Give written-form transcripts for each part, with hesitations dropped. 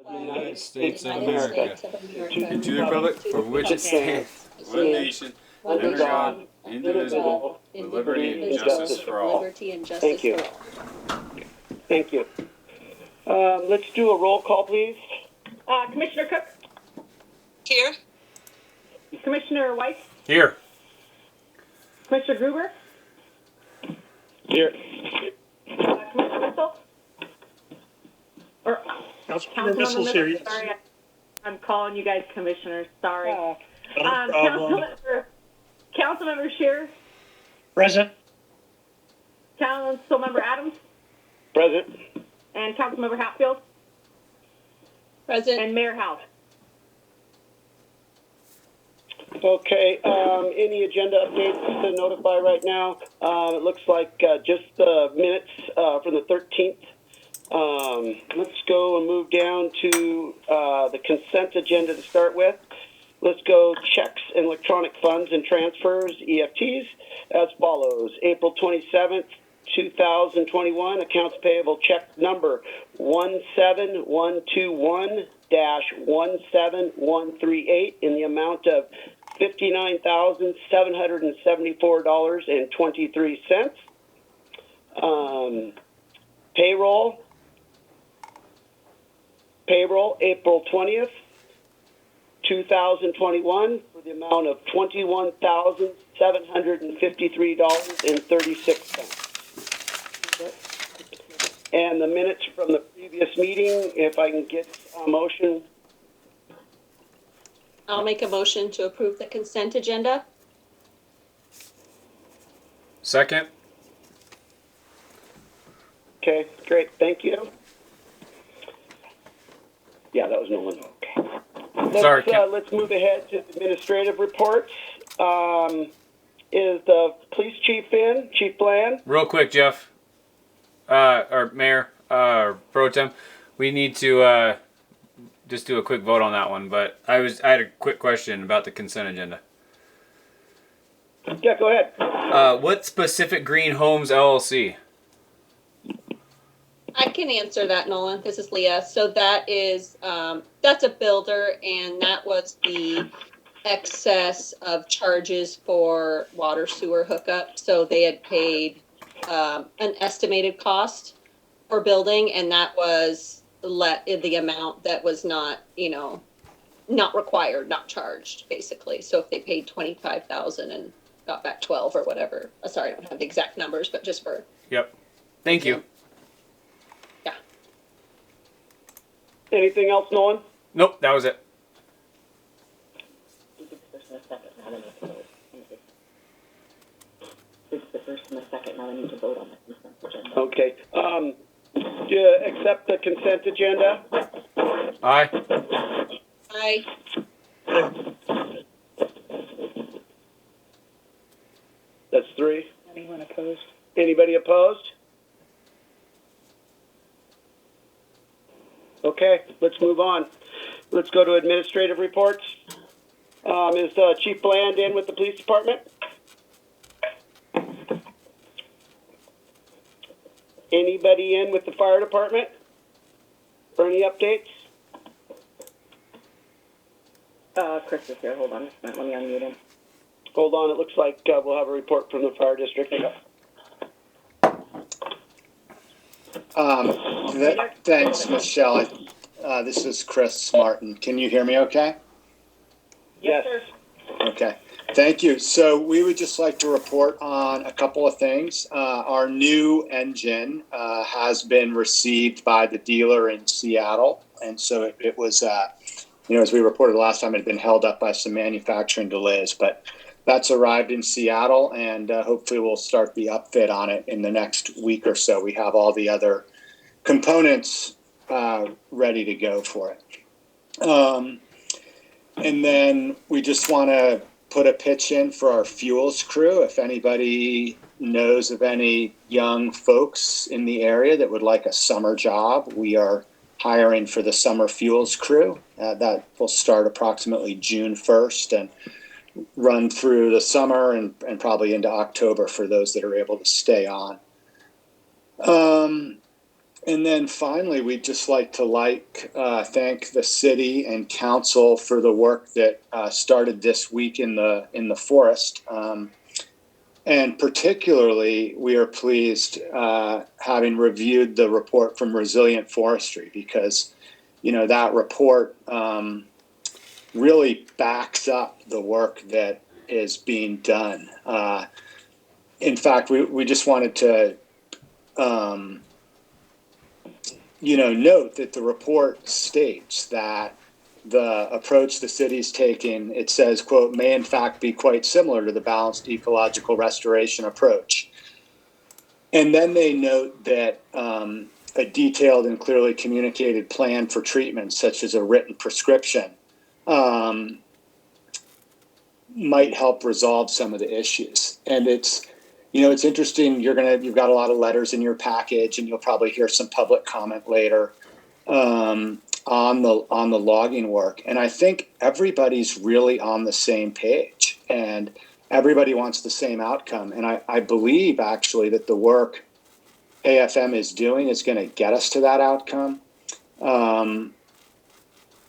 of the United States of United America, States of to America, the republic for which it stands, one nation, under God, indivisible, with liberty and justice for all. Liberty and justice for all. Thank you. Let's do a roll call, please. Commissioner Cook? Here. Commissioner Weiss? Here. Commissioner Gruber? Here. Commissioner Whistle? Or Councilmember Whistle's here. Yes. Sorry, I'm calling you guys commissioners. Sorry. No problem. Councilmember Scheer? Present. Councilmember Adams? Present. And Councilmember Hatfield? Present. And Mayor House? Okay, any agenda updates to notify right now? It looks like just the minutes from the 13th. Let's go and move down to the consent agenda to start with. Let's go checks and electronic funds and transfers, EFTs, as follows. April 27th, 2021, accounts payable check number 17121-17138 in the amount of $59,774.23. Payroll, April 20th, 2021, for the amount of $21,753.36. And the minutes from the previous meeting, if I can get a motion. I'll make a motion to approve the consent agenda. Second. Okay, great, thank you. Yeah, that was Nolan. Okay. Let's move ahead to administrative reports. Is the police chief in? Chief Bland? Real quick, Jeff, or Mayor, Pro Tem, we need to just do a quick vote on that one. But I had a quick question about the consent agenda. Yeah, go ahead. What Pacific Green Homes LLC? I can answer that, Nolan. This is Leah. So that is, that's a builder, and that was the excess of charges for water sewer hookup. So they had paid an estimated cost for building, and that was the amount that was not, not required, not charged, basically. So if they paid $25,000 and got back 12 or whatever. Sorry, I don't have the exact numbers, but just for. Yep. Thank you. Yeah. Anything else, Nolan? Nope, that was it. Okay. Do you accept the consent agenda? Aye. Aye. That's 3. Anyone opposed? Anybody opposed? Okay, let's move on. Let's go to administrative reports. Is Chief Bland in with the police department? Anybody in with the fire department? For any updates? Chris is here. Hold on. Let me unmute him. Hold on, it looks like we'll have a report from the fire district. Thanks, Michelle. This is Chris Martin. Can you hear me okay? Yes. Sir. Okay. Thank you. So we would just like to report on a couple of things. Our new engine has been received by the dealer in Seattle. And so it was, as we reported last time, it had been held up by some manufacturing delays. But that's arrived in Seattle, and hopefully we'll start the upfit on it in the next week or so. We have all the other components ready to go for it. And then we just want to put a pitch in for our fuels crew. If anybody knows of any young folks in the area that would like a summer job, we are hiring for the summer fuels crew. That will start approximately June 1st and run through the summer and probably into October for those that are able to stay on. And then finally, we'd just like to thank the city and council for the work that started this week in the forest. And particularly, we are pleased having reviewed the report from Resilient Forestry, because, that report really backs up the work that is being done. In fact, we just wanted to, note that the report states that the approach the city's taking, it says, quote, may in fact be quite similar to the balanced ecological restoration approach. And then they note that a detailed and clearly communicated plan for treatment, such as a written prescription, might help resolve some of the issues. And it's interesting. You've got a lot of letters in your package, and you'll probably hear some public comment later on the logging work. And I think everybody's really on the same page, and everybody wants the same outcome. And I believe actually that the work AFM is doing is going to get us to that outcome.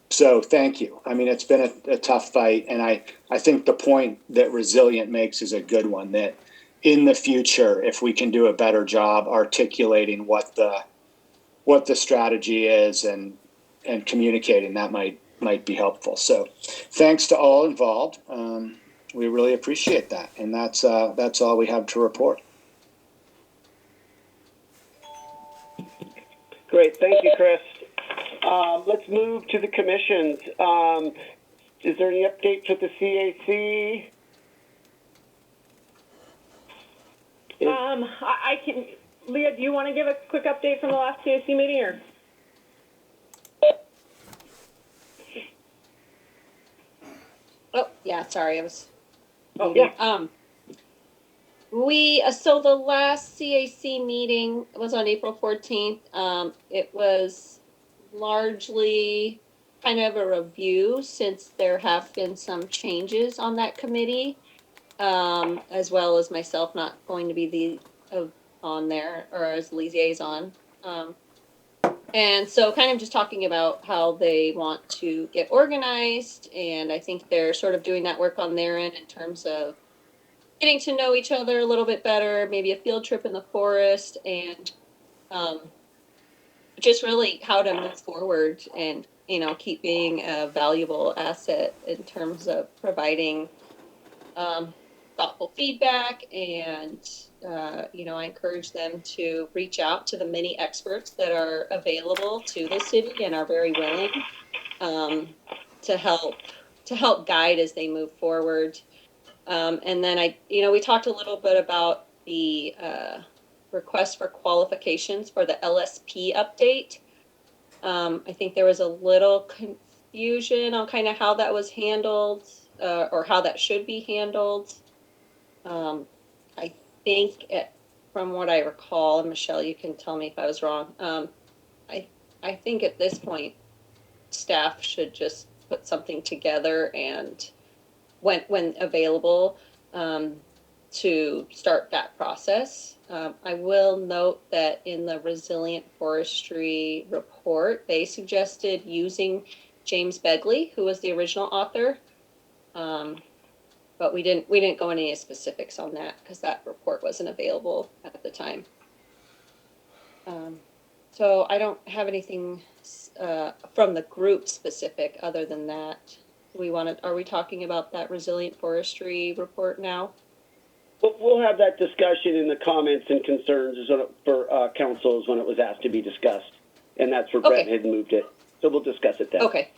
So thank you. I mean, it's been a tough fight, and I think the point that Resilient makes is a good one, that in the future, if we can do a better job articulating what the strategy is and communicating, that might be helpful. So thanks to all involved. We really appreciate that. And that's all we have to report. Great. Thank you, Chris. Let's move to the commissions. Is there any updates with the CAC? I can, Leah, do you want to give a quick update from the last CAC meeting, or? Oh, yeah, sorry, I was. Oh, yeah. So the last CAC meeting was on April 14th. It was largely kind of a review, since there have been some changes on that committee, as well as myself not going to be on there, or as liaison. And so kind of just talking about how they want to get organized, and I think they're sort of doing that work on their end in terms of getting to know each other a little bit better, maybe a field trip in the forest, and just really how to move forward and, keep being a valuable asset in terms of providing thoughtful feedback. And, I encourage them to reach out to the many experts that are available to the city and are very willing to help guide as they move forward. And then we talked a little bit about the request for qualifications for the LSP update. I think there was a little confusion on kind of how that was handled, or how that should be handled. I think from what I recall, and Michelle, you can tell me if I was wrong. I think at this point, staff should just put something together, and when available, to start that process. I will note that in the Resilient Forestry report, they suggested using James Begley, who was the original author. But we didn't go into any specifics on that, because that report wasn't available at the time. So I don't have anything from the group specific other than that. Are we talking about that Resilient Forestry report now? We'll have that discussion in the comments and concerns for councils when it was asked to be discussed. And that's where Brett had moved it. So we'll discuss it then. Okay.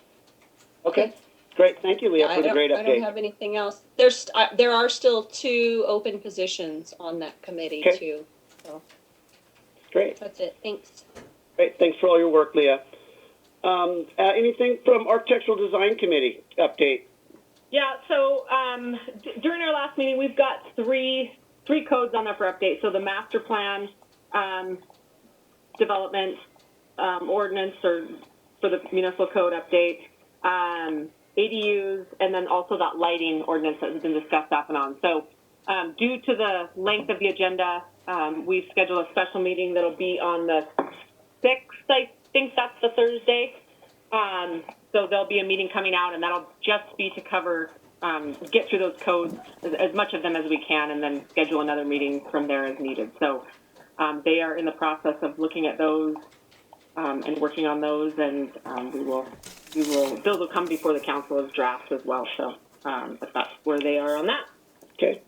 Great. Thank you, Leah, for the great update. I don't have anything else. There are still 2 open positions on that committee, too. So. Great. That's it. Thanks. Great. Thanks for all your work, Leah. Anything from Architectural Design Committee update? Yeah, so during our last meeting, we've got three codes on there for update. So the master plan development ordinance, or for the municipal code update, ADUs, and then also that lighting ordinance that has been discussed off and on. So due to the length of the agenda, we've scheduled a special meeting that'll be on the 6th, I think that's the Thursday. So there'll be a meeting coming out, and that'll just be to cover, get through those codes, as much of them as we can, and then schedule another meeting from there as needed. So they are in the process of looking at those and working on those, and those will come before the council as drafts as well. So but that's where they are on that. Okay.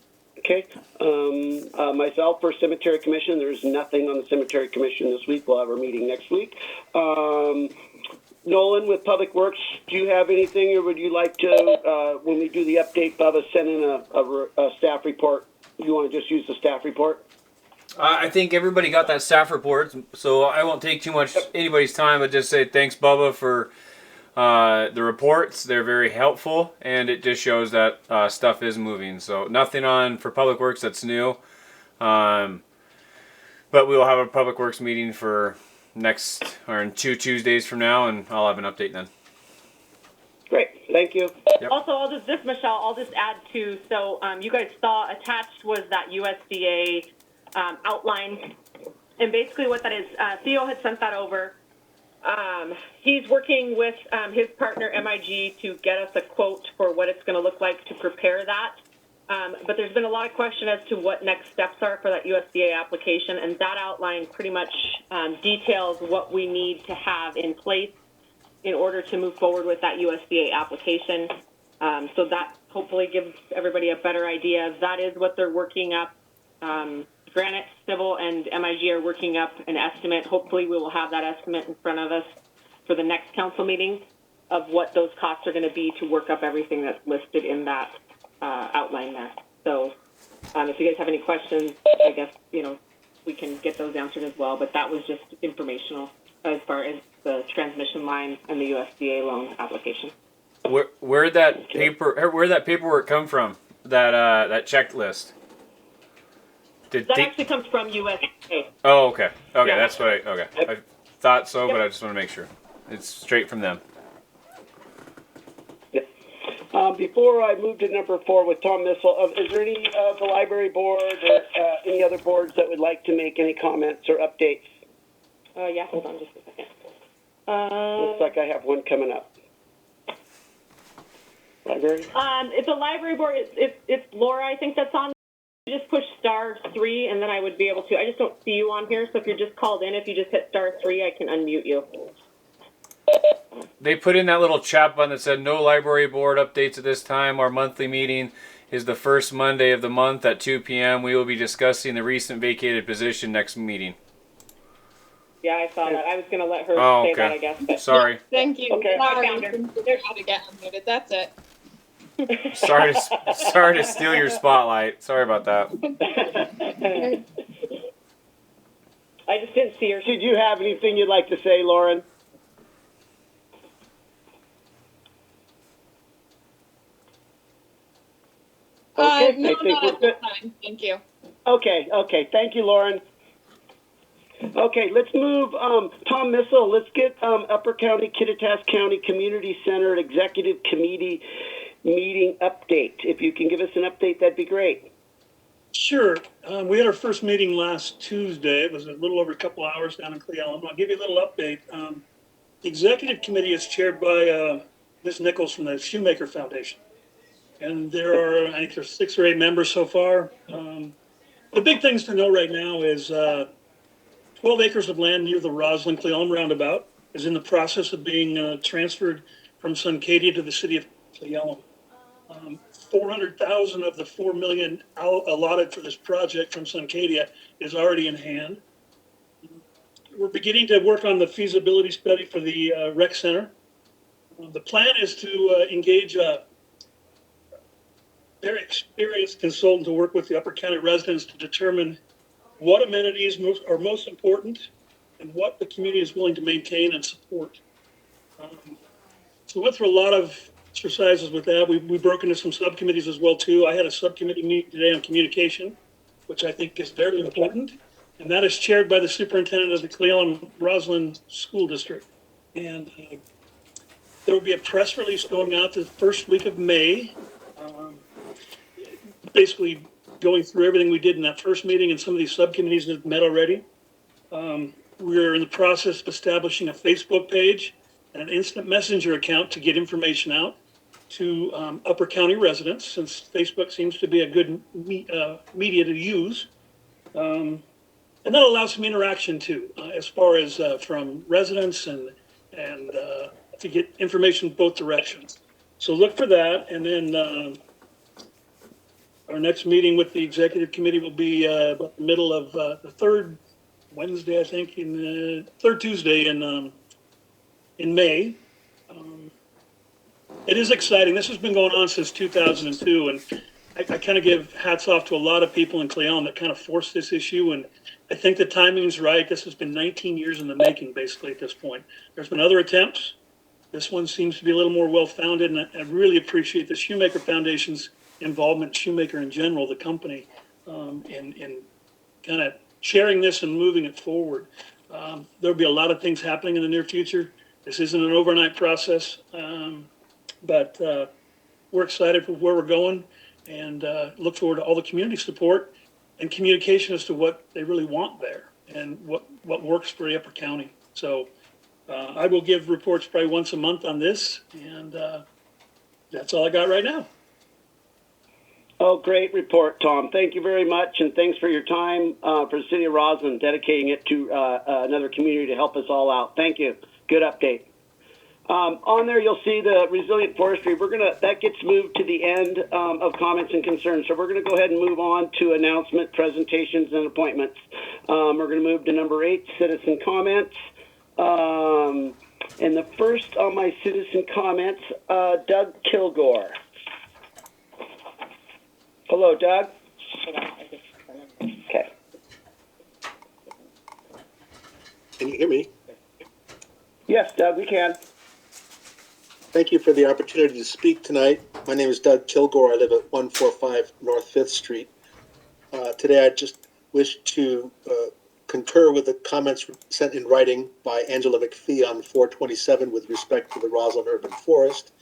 Myself for Cemetery Commission, there's nothing on the Cemetery Commission this week. We'll have our meeting next week. Nolan, with Public Works, do you have anything, or would you like to, when we do the update, Bubba, send in a staff report? You want to just use the staff report? I think everybody got that staff report, so I won't take too much anybody's time, but just say thanks, Bubba, for the reports. They're very helpful, and it just shows that stuff is moving. So nothing on for Public Works that's new, but we will have a Public Works meeting for in 2 Tuesdays from now, and I'll have an update then. Great, thank you. Yep. Also, Michelle, I'll just add to, so you guys saw attached was that USDA outline, and basically what that is, Theo had sent that over. He's working with his partner MIG to get us a quote for what it's going to look like to prepare that. But there's been a lot of question as to what next steps are for that USDA application, and that outline pretty much details what we need to have in place in order to move forward with that USDA application. So that hopefully gives everybody a better idea. That is what they're working up. Granite, Civil, and MIG are working up an estimate. Hopefully we will have that estimate in front of us for the next council meeting of what those costs are going to be to work up everything that's listed in that outline there. So if you guys have any questions, I guess, we can get those answered as well. But that was just informational as far as the transmission line and the USDA loan application. Where'd that paperwork come from? That checklist. That actually comes from USDA. Oh, okay. Okay, Yeah. that's what I thought so, but I just want to make sure. It's straight from them. Yeah. Before I move to number 4 with Tom Missel, is there any of the library board or any other boards that would like to make any comments or updates? Yeah, hold on just a second. Looks like I have one coming up. Library? It's a library board. It's Laura, I think, that's on. Just push *3, and then I would be able to. I just don't see you on here, so if you're just called in, if you just hit *3, I can unmute you. They put in that little chat button that said no library board updates at this time. Our monthly meeting is the first Monday of the month at 2 p.m. We will be discussing the recent vacated position next meeting. Yeah, I saw that. I was going to let her say that, I guess. But Sorry. Thank you. Okay. Sorry, I found her. they're going to get unmuted. That's it. Sorry to steal your spotlight. Sorry about that. I just didn't see her. Did you have anything you'd like to say, Lauren? No, I think not we're at good. this time. Thank you. Okay. Thank you, Lauren. Okay, let's move. Tom Missel, let's get Upper County, Kittitas County Community Center Executive Committee meeting update. If you can give us an update, that'd be great. Sure. We had our first meeting last Tuesday. It was a little over a couple hours down in Cleveland. I'll give you a little update. The executive committee is chaired by Ms. Nichols from the Shoemaker Foundation. And there are, I think there's 6 or 8 members so far. The big things to know right now is 12 acres of land near the Roslyn Cleveland roundabout is in the process of being transferred from Suncadia to the city of Cleveland. 400,000 of the 4 million allotted for this project from Suncadia is already in hand. We're beginning to work on the feasibility study for the rec center. The plan is to engage a very experienced consultant to work with the Upper County residents to determine what amenities are most important and what the community is willing to maintain and support. So we went through a lot of exercises with that. We broke into some subcommittees as well too. I had a subcommittee meeting today on communication, which I think is very important, and that is chaired by the superintendent of the Cleveland Roslyn School District. And there will be a press release going out the first week of May, basically going through everything we did in that first meeting, and some of these subcommittees that have met already. We're in the process of establishing a Facebook page and an instant messenger account to get information out to Upper County residents, since Facebook seems to be a good media to use. And that allows some interaction too, as far as from residents and to get information both directions. So look for that. And then our next meeting with the executive committee will be about the middle of the third Wednesday, I think, in the third Tuesday in May. It is exciting. This has been going on since 2002, and I kind of give hats off to a lot of people in Cleon that kind of forced this issue, and I think the timing's right. This has been 19 years in the making, basically, at this point. There's been other attempts. This one seems to be a little more well-founded, and I really appreciate the Shoemaker Foundation's involvement, Shoemaker in general, the company, in kind of sharing this and moving it forward. There'll be a lot of things happening in the near future. This isn't an overnight process, but we're excited for where we're going and look forward to all the community support and communication as to what they really want there and what works for Upper County. So I will give reports probably once a month on this, and that's all I got right now. Oh, great report, Tom. Thank you very much, and thanks for your time for the city of Roslyn, dedicating it to another community to help us all out. Thank you. Good update. On there, you'll see the resilient forestry. That gets moved to the end of comments and concerns. So we're going to go ahead and move on to announcement, presentations, and appointments. We're going to move to number 8, citizen comments. And the first on my citizen comments, Doug Kilgore. Hello, Doug. Okay. Can you hear me? Yes, Doug, we can. Thank you for the opportunity to speak tonight. My name is Doug Kilgore. I live at 145 North 5th Street. Today I just wish to concur with the comments sent in writing by Angela McPhee on 427 with respect to the Roslyn Urban Forest,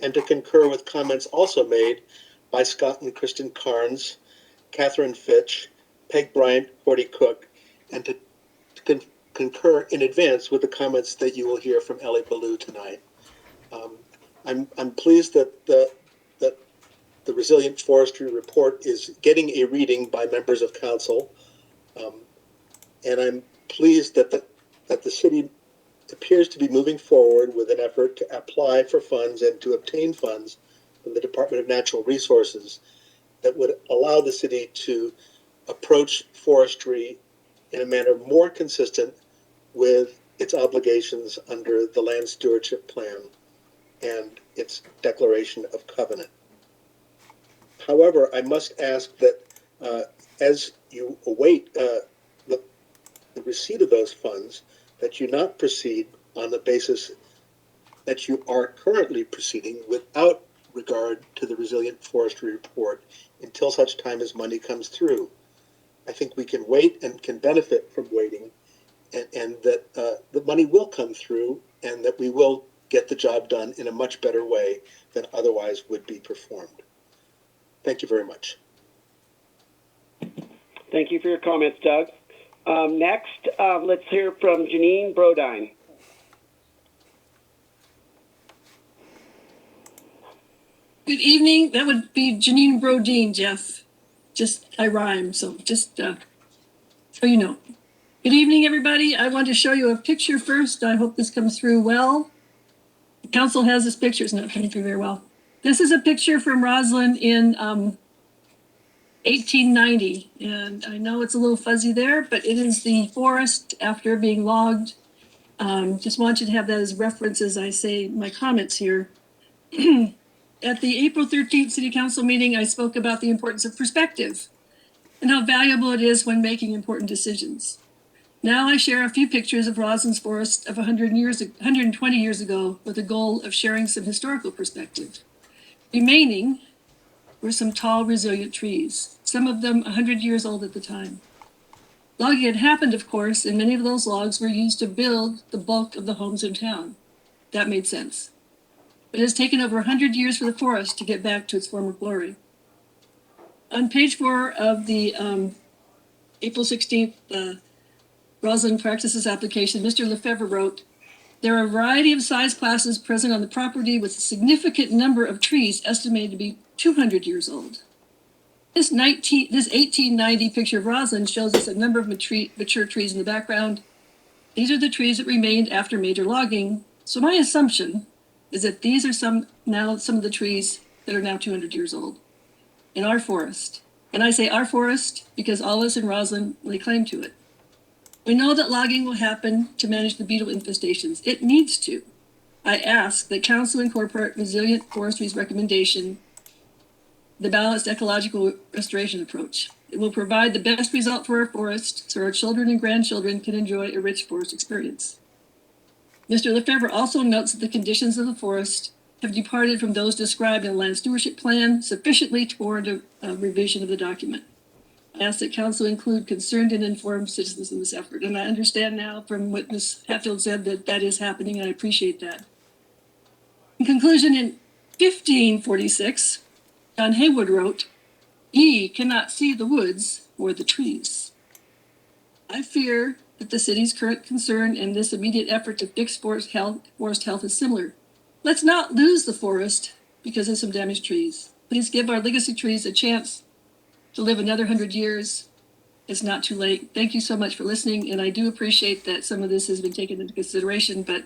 and to concur with comments also made by Scott and Kristen Carnes, Catherine Fitch, Peg Bryant, Cordy Cook, and to concur in advance with the comments that you will hear from Ellie Ballou tonight. I'm pleased that the Resilient Forestry Report is getting a reading by members of council, and I'm pleased that the city appears to be moving forward with an effort to apply for funds and to obtain funds from the Department of Natural Resources that would allow the city to approach forestry in a manner more consistent with its obligations under the Land Stewardship Plan and its Declaration of Covenant. However, I must ask that as you await the receipt of those funds, that you not proceed on the basis that you are currently proceeding without regard to the Resilient Forestry Report until such time as money comes through. I think we can wait and can benefit from waiting, and that the money will come through and that we will get the job done in a much better way than otherwise would be performed. Thank you very much. Thank you for your comments, Doug. Next, let's hear from Janine Brodine. Good evening. That would be Janine Brodine, Jeff. I rhyme, so just so you know. Good evening, everybody. I want to show you a picture first. I hope this comes through well. The council has this picture. It's not coming through very well. This is a picture from Roslyn in 1890. And I know it's a little fuzzy there, but it is the forest after being logged. Just want you to have that as reference as I say my comments here. At the April 13th City Council meeting, I spoke about the importance of perspective and how valuable it is when making important decisions. Now I share a few pictures of Roslyn's forest of 120 years ago with the goal of sharing some historical perspective. Remaining were some tall, resilient trees, some of them 100 years old at the time. Logging had happened, of course, and many of those logs were used to build the bulk of the homes in town. That made sense. But it has taken over 100 years for the forest to get back to its former glory. On page 4 of the April 16th Roslyn practices application, Mr. Lefebvre wrote, there are a variety of size classes present on the property with a significant number of trees estimated to be 200 years old. This 1890 picture of Roslyn shows us a number of mature trees in the background. These are the trees that remained after major logging. So my assumption is that these are some of the trees that are now 200 years old in our forest. And I say our forest because all of us in Roslyn lay claim to it. We know that logging will happen to manage the beetle infestations. It needs to. I ask that council incorporate Resilient Forestry's recommendation, the balanced ecological restoration approach. It will provide the best result for our forest so our children and grandchildren can enjoy a rich forest experience. Mr. Lefebvre also notes that the conditions of the forest have departed from those described in the land stewardship plan sufficiently to warrant a revision of the document. I ask that council include concerned and informed citizens in this effort. And I understand now from what Ms. Hatfield said that that is happening, and I appreciate that. In conclusion, in 1546, John Haywood wrote, "Ye cannot see the woods or the trees." I fear that the city's current concern and this immediate effort to fix forest health is similar. Let's not lose the forest because of some damaged trees. Please give our legacy trees a chance to live another 100 years. It's not too late. Thank you so much for listening, and I do appreciate that some of this has been taken into consideration, but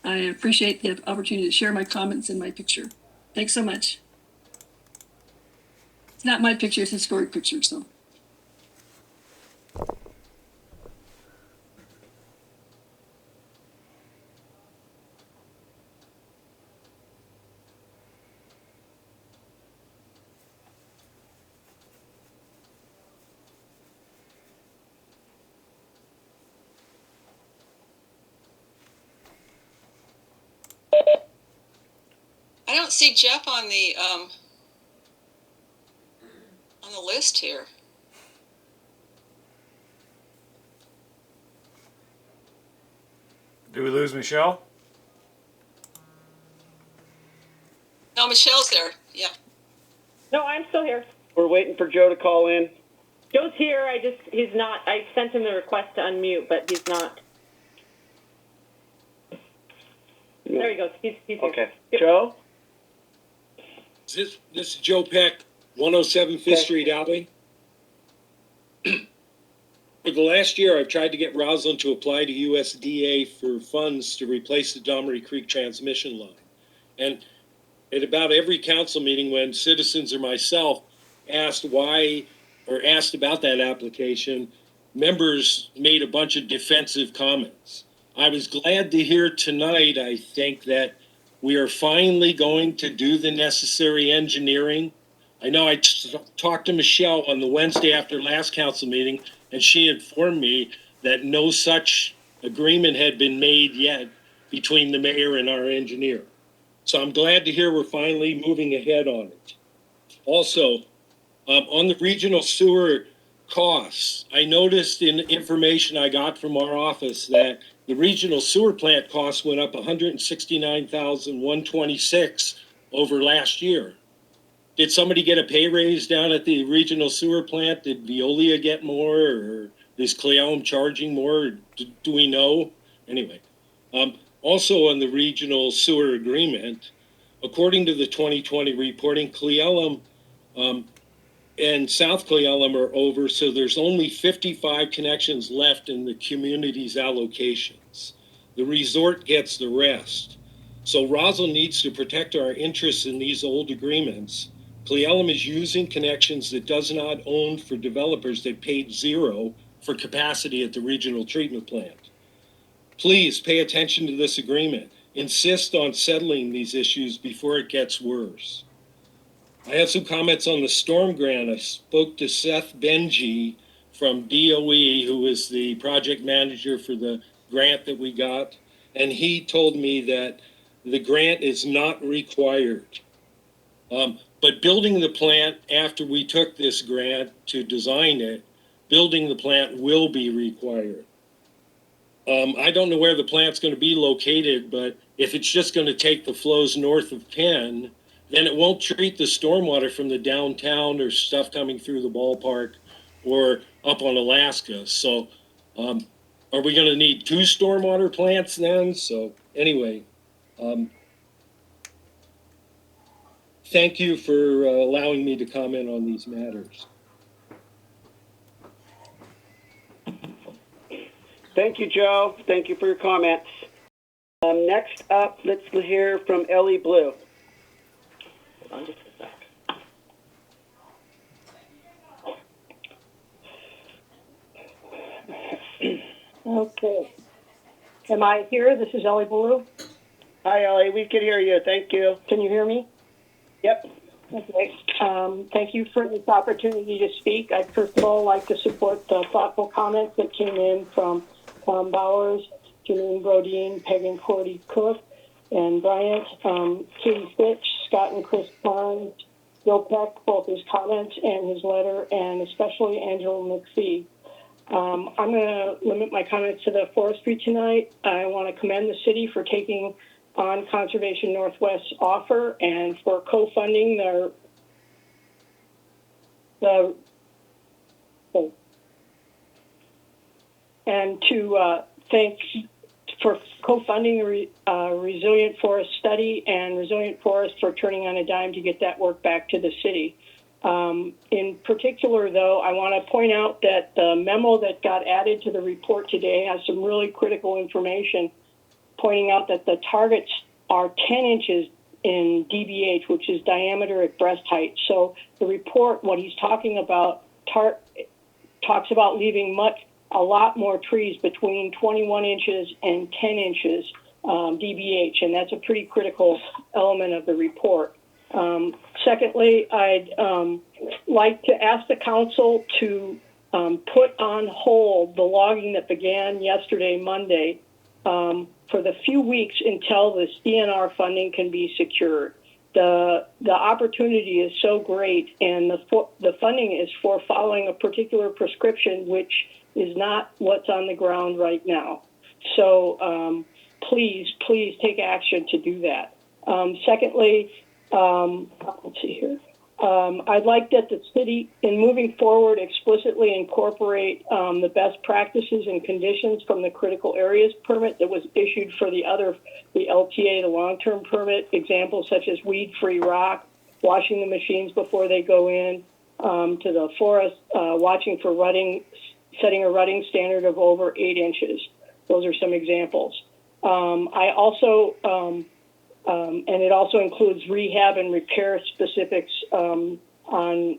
I appreciate the opportunity to share my comments and my picture. Thanks so much. It's not my picture, it's a historic picture, so. I don't see Jeff on the list here. Do we lose Michelle? No, Michelle's there. Yeah. No, I'm still here. We're waiting for Joe to call in. Joe's here. He's not. I sent him the request to unmute, but he's not. There he goes. He's here. Okay. Joe? This is Joe Peck, 107 Fifth Street, Albany. For the last year, I've tried to get Roslyn to apply to USDA for funds to replace the Domery Creek transmission line. And at about every council meeting when citizens or myself asked about that application, members made a bunch of defensive comments. I was glad to hear tonight, I think, that we are finally going to do the necessary engineering. I know I talked to Michelle on the Wednesday after last council meeting, and she informed me that no such agreement had been made yet between the mayor and our engineer. So I'm glad to hear we're finally moving ahead on it. Also, on the regional sewer costs, I noticed in information I got from our office that the regional sewer plant costs went up $169,126 over last year. Did somebody get a pay raise down at the regional sewer plant? Did Veolia get more, or is Cle Elum charging more? Do we know? Anyway, also on the regional sewer agreement, according to the 2020 reporting, Cle Elum and South Cle Elum are over, so there's only 55 connections left in the community's allocations. The resort gets the rest. So Roslyn needs to protect our interests in these old agreements. Cle Elum is using connections that does not own for developers that paid zero for capacity at the regional treatment plant. Please pay attention to this agreement. Insist on settling these issues before it gets worse. I have some comments on the storm grant. I spoke to Seth Benji from DOE, who is the project manager for the grant that we got, and he told me that the grant is not required. But building the plant after we took this grant to design it, building the plant will be required. I don't know where the plant's going to be located, but if it's just going to take the flows north of Penn, then it won't treat the stormwater from the downtown or stuff coming through the ballpark or up on Alaska. So our are we gonna need 2 stormwater plants then? So anyway, thank you for allowing me to comment on these matters. Thank you, Joe. Thank you for your comments. Next up, let's hear from Ellie Blue. Okay. Am I here? This is Ellie Blue. Hi, Ellie. We can hear you. Thank you. Can you hear me? Yep. Okay. Thank you for this opportunity to speak. I'd first of all like to support the thoughtful comments that came in from Tom Bowers, Janine Brodeen, Peg and Cordy Cook, and Bryant, Katie Fitch, Scott and Chris Barnes, Bill Peck, both his comments and his letter, and especially Angela McPhee. I'm going to limit my comments to the forestry tonight. I want to commend the city for taking on Conservation Northwest's offer and for co-funding and to thank for co-funding the Resilient Forest Study and Resilient Forest for turning on a dime to get that work back to the city. In particular, though, I want to point out that the memo that got added to the report today has some really critical information, pointing out that the targets are 10 inches in DBH, which is diameter at breast height. So the report, what he's talking about, talks about leaving a lot more trees between 21 inches and 10 inches DBH, and that's a pretty critical element of the report. Secondly, I'd like to ask the council to put on hold the logging that began yesterday, Monday, for the few weeks until the CNR funding can be secured. The opportunity is so great, and the funding is for following a particular prescription, which is not what's on the ground right now. So please take action to do that. Secondly, let's see here. I'd like that the city, in moving forward, explicitly incorporate the best practices and conditions from the critical areas permit that was issued for the LTA, the long-term permit, examples such as weed-free rock, washing the machines before they go in, to the forest, watching for rutting, setting a rutting standard of over 8 inches. Those are some examples. I also, and it also includes rehab and repair specifics on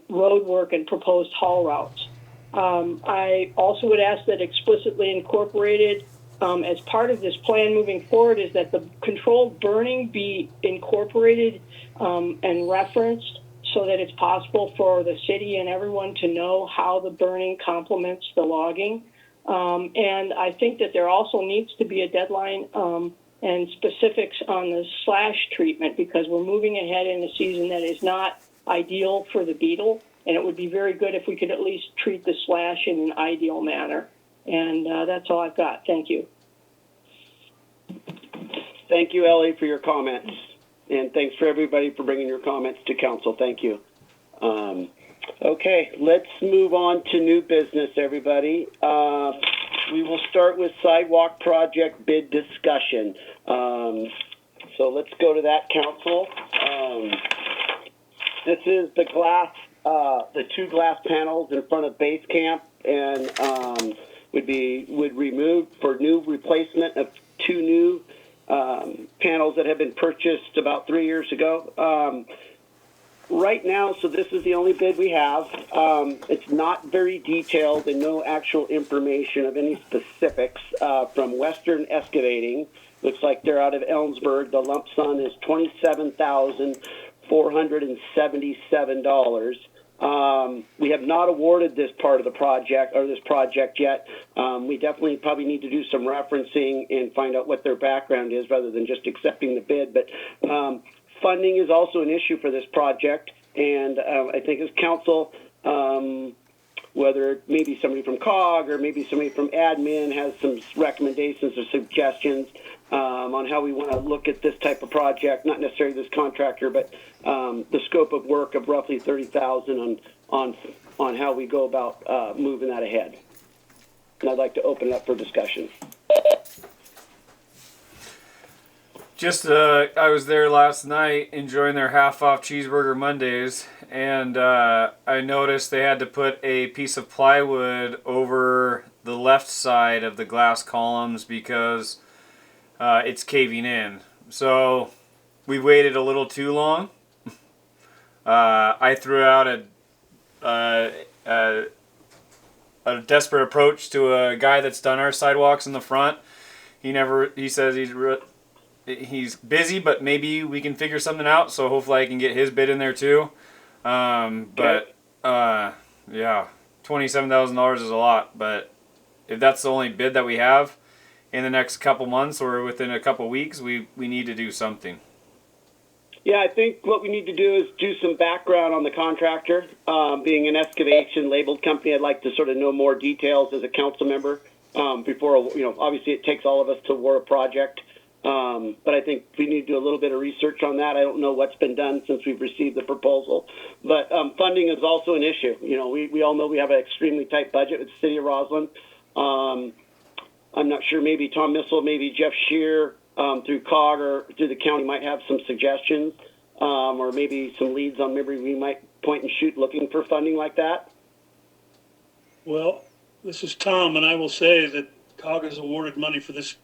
road work and proposed haul routes. I also would ask that explicitly incorporated as part of this plan moving forward is that the controlled burning be incorporated and referenced so that it's possible for the city and everyone to know how the burning complements the logging. And I think that there also needs to be a deadline and specifics on the slash treatment, because we're moving ahead in a season that is not ideal for the beetle, and it would be very good if we could at least treat the slash in an ideal manner. And that's all I've got. Thank you. Thank you, Ellie, for your comments. And thanks for everybody for bringing your comments to council. Thank you. Okay, let's move on to new business, everybody. We will start with sidewalk project bid discussion. So let's go to that, council. This is the glass, the 2 glass panels in front of base camp, and would remove for new replacement of 2 new panels that have been purchased about 3 years ago. Right now, so this is the only bid we have. It's not very detailed and no actual information of any specifics from Western Excavating. Looks like they're out of Elmsburg. The lump sum is $27,477. We have not awarded this part of the project or this project yet. We definitely probably need to do some referencing and find out what their background is rather than just accepting the bid. But funding is also an issue for this project, and I think as council, whether maybe somebody from COG or maybe somebody from admin has some recommendations or suggestions on how we want to look at this type of project, not necessarily this contractor, but the scope of work of roughly $30,000 on how we go about moving that ahead. and I'd like to open it up for discussion. Just, I was there last night enjoying their half-off cheeseburger Mondays, and I noticed they had to put a piece of plywood over the left side of the glass columns because it's caving in. So we waited a little too long. I threw out a desperate approach to a guy that's done our sidewalks in the front. He says he's busy, but maybe we can figure something out. So hopefully I can get his bid in there too. But yeah, $27,000 is a lot. But if that's the only bid that we have in the next couple months or within a couple weeks, we need to do something. Yeah, I think what we need to do is do some background on the contractor. Being an excavation labeled company, I'd like to sort of know more details as a council member before, obviously it takes all of us to award a project. But I think we need to do a little bit of research on that. I don't know what's been done since we've received the proposal. But funding is also an issue. We all know we have an extremely tight budget with the city of Roslyn. I'm not sure, maybe Tom Missel, maybe Jeff Shear through COG or through the county might have some suggestions or maybe some leads on maybe we might point and shoot looking for funding like that. Well, this is Tom, and I will say that COG has awarded money for this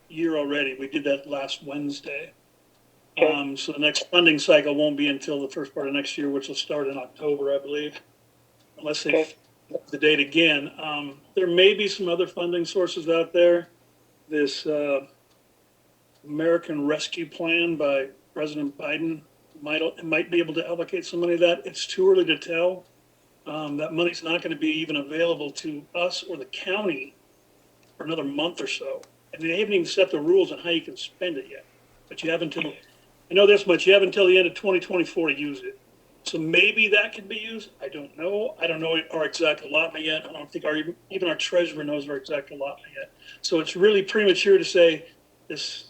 year already. We did that last Wednesday. Okay. So the next funding cycle won't be until the first part of next year, which will start in October, I believe, unless they Okay. the date again. There may be some other funding sources out there. This American Rescue Plan by President Biden might be able to allocate some money to that. It's too early to tell. That money's not going to be even available to us or the county for another month or so. And they haven't even set the rules on how you can spend it yet. But you have until, I know this much, you have until the end of 2024 to use it. So maybe that can be used. I don't know. I don't know our exact allotment yet. I don't think even our treasurer knows our exact allotment yet. So it's really premature to say this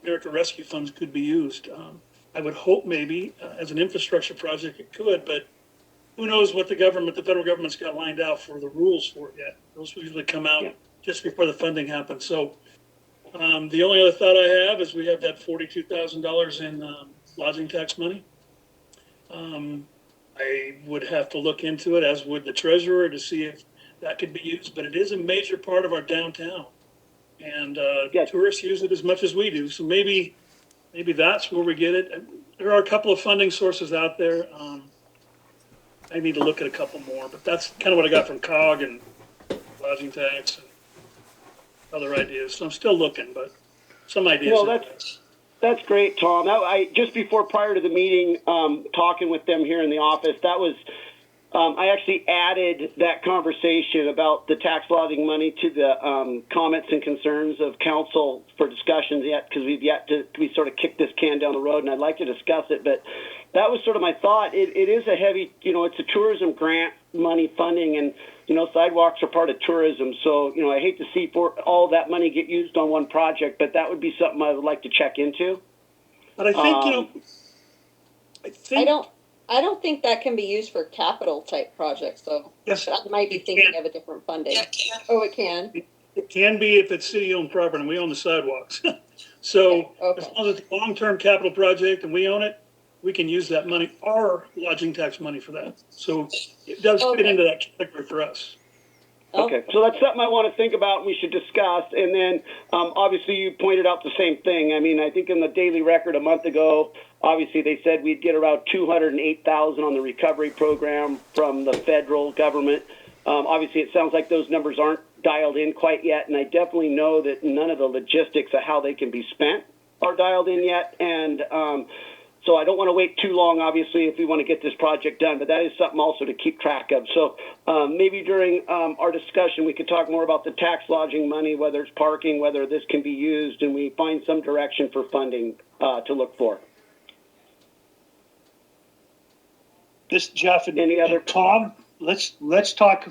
American Rescue Funds could be used. I would hope maybe as an infrastructure project it could, but who knows what the federal government's got lined out for the rules for it yet. Those usually come out just before the funding happens. So the only other thought I have is we have that $42,000 in lodging tax money. I would have to look into it, as would the treasurer, to see if that could be used. But it is a major part of our downtown, and tourists use it as much as we do. So maybe that's where we get it. There are a couple of funding sources out there. I need to look at a couple more, but that's kind of what I got from COG and lodging tax and other ideas. So I'm still looking, but some ideas. Well, that's great, Tom. Just prior to the meeting, talking with them here in the office, that was, I actually added that conversation about the tax lodging money to the comments and concerns of council for discussions yet, because we sort of kicked this can down the road, and I'd like to discuss it, but that was sort of my thought. It is a heavy, it's a tourism grant money funding, and sidewalks are part of tourism. So, I hate to see all that money get used on one project, but that would be something I would like to check into. But I think, I don't think that can be used for capital type projects, though. Yes, I might be thinking of a different funding. Yeah, it can. Oh, it can. it can be if it's city-owned property, and we own the sidewalks. So Okay. as long as it's a long-term capital project and we own it, we can use that money, our lodging tax money, for that. So it does fit into that category for us. Okay, so that's something I want to think about and we should discuss. And then, obviously, you pointed out the same thing. I mean, I think in the Daily Record a month ago, obviously they said we'd get around $208,000 on the recovery program from the federal government. Obviously, it sounds like those numbers aren't dialed in quite yet, and I definitely know that none of the logistics of how they can be spent are dialed in yet. And so I don't want to wait too long, obviously, if we want to get this project done, but that is something also to keep track of. So maybe during our discussion, we could talk more about the tax lodging money, whether it's parking, whether this can be used, and we find some direction for funding to look for. This Jeff and, Any other- and Tom, let's talk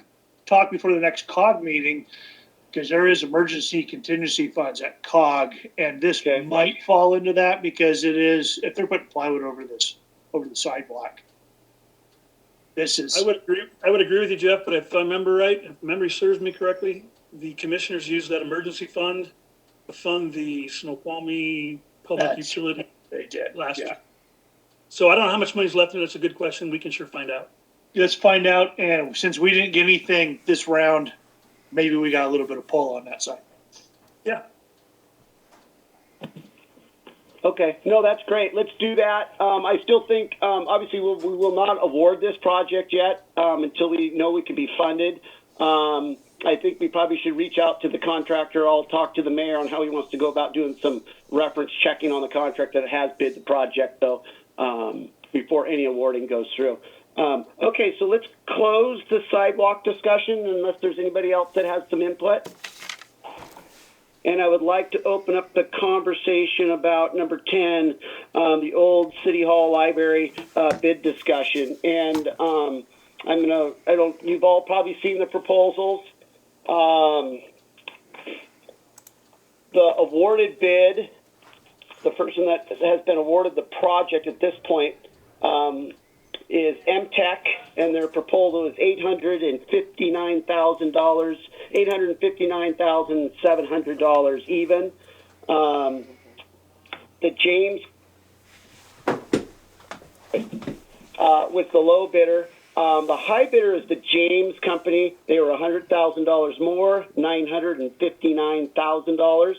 before the next COG meeting, because there is emergency contingency funds at COG, and this might fall into that, because it is, if they're putting plywood over the sidewalk. This is. I would agree with you, Jeff, but if I remember right, if memory serves me correctly, the commissioners used that emergency fund to fund the Snoqualmie Public That's- Utility They did. last Yeah. year. So I don't know how much money's left in it. That's a good question. We can sure find out. Let's find out, and since we didn't get anything this round, maybe we got a little bit of pull on that side. Yeah. Okay, no, that's great. Let's do that. I still think, obviously, we will not award this project yet until we know we can be funded. I think we probably should reach out to the contractor. I'll talk to the mayor on how he wants to go about doing some reference checking on the contract that has bid the project, though, before any awarding goes through. Okay, so let's close the sidewalk discussion unless there's anybody else that has some input. And I would like to open up the conversation about number 10, the old City Hall Library bid discussion. And you've all probably seen the proposals. The awarded bid, the person that has been awarded the project at this point is MTech, and their proposal is $859,000, $859,700 even. The James was the low bidder. The high bidder is the James Company. They were $100,000 more, $959,000.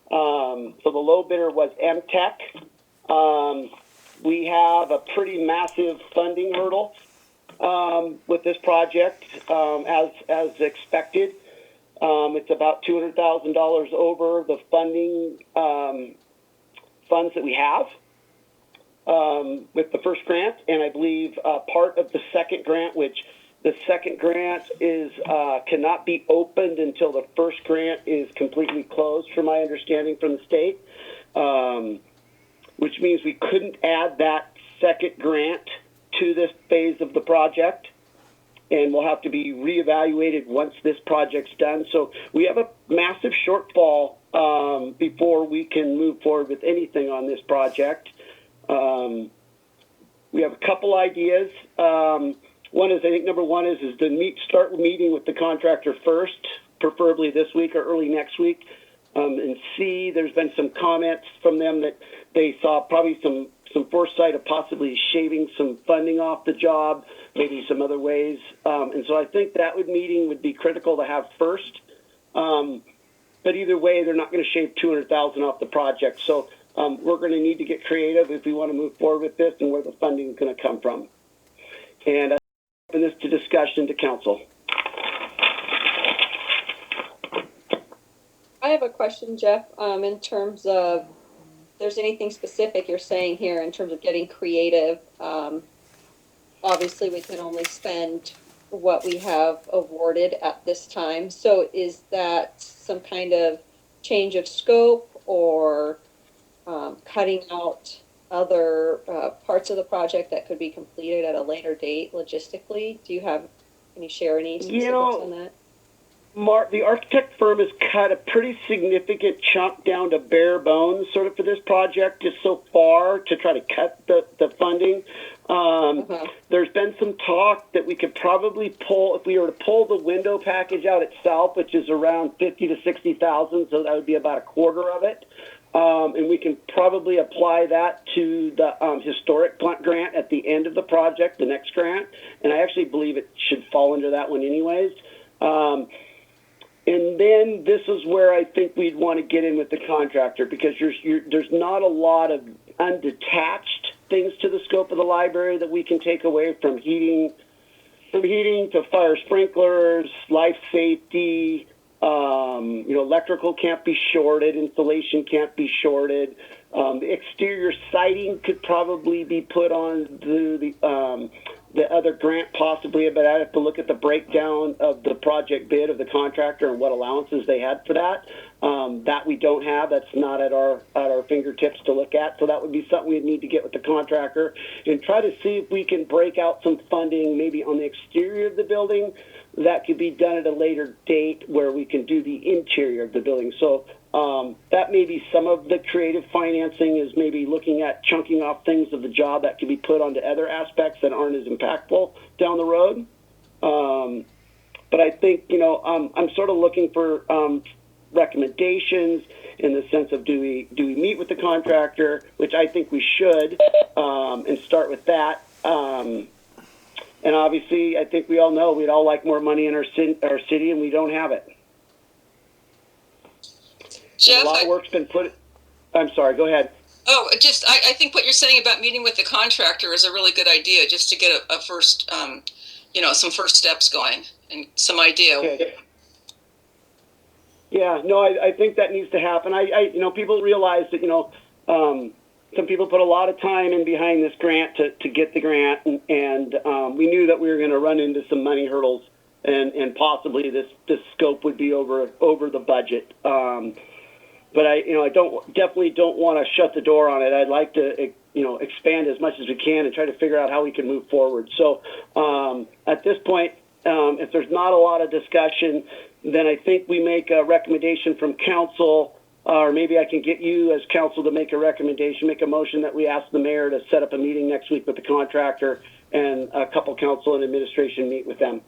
So the low bidder was MTech. We have a pretty massive funding hurdle with this project, as expected. It's about $200,000 over the funding funds that we have with the first grant, and I believe part of the second grant, which the second grant is cannot be opened until the first grant is completely closed, from my understanding from the state. Which means we couldn't add that second grant to this phase of the project, and will have to be reevaluated once this project's done. So we have a massive shortfall before we can move forward with anything on this project. We have a couple ideas. One is, I think number one is to start meeting with the contractor first, preferably this week or early next week. And see, there's been some comments from them that they saw probably some foresight of possibly shaving some funding off the job, maybe some other ways. And so I think that meeting would be critical to have first. But either way, they're not going to shave $200,000 off the project. So we're going to need to get creative if we want to move forward with this and where the funding is going to come from. And I open this to discussion to council. I have a question, Jeff, in terms of, if there's anything specific you're saying here in terms of getting creative. Obviously, we can only spend what we have awarded at this time. So is that some kind of change of scope, or cutting out other parts of the project that could be completed at a later date logistically? Do you have any specifics on that? Mark, the architect firm has cut a pretty significant chunk down to bare bones sort of for this project just so far to try to cut the funding. There's been some talk that we could probably pull, if we were to pull the window package out itself, which is around $50,000 to $60,000, so that would be about a quarter of it. And we can probably apply that to the historic grant at the end of the project, the next grant. And I actually believe it should fall into that one anyways. And then this is where I think we'd want to get in with the contractor, because there's not a lot of undetached things to the scope of the library that we can take away, from heating to fire sprinklers, life safety. Electrical can't be shorted, insulation can't be shorted. The exterior siding could probably be put on the other grant possibly, but I'd have to look at the breakdown of the project bid of the contractor and what allowances they had for that. That we don't have. That's not at our fingertips to look at. So that would be something we'd need to get with the contractor and try to see if we can break out some funding maybe on the exterior of the building that could be done at a later date where we can do the interior of the building. So that may be some of the creative financing, is maybe looking at chunking off things of the job that could be put onto other aspects that aren't as impactful down the road. But I think, I'm sort of looking for recommendations in the sense of do we meet with the contractor, which I think we should, and start with that. And obviously, I think we all know we'd all like more money in our city, and we don't have it. Jeff, a lot of work's been put. I'm sorry. Go ahead. Oh, I think what you're saying about meeting with the contractor is a really good idea, just to get a first, some first steps going and some idea. Okay. Yeah, no, I think that needs to happen. People realize that, some people put a lot of time in behind this grant to get the grant, and we knew that we were going to run into some money hurdles, and possibly this scope would be over the budget. But I definitely don't want to shut the door on it. I'd like to, expand as much as we can and try to figure out how we can move forward. So at this point, if there's not a lot of discussion, then I think we make a recommendation from council, or maybe I can get you as council to make a recommendation, make a motion that we ask the mayor to set up a meeting next week with the contractor, and a couple council and administration meet with them.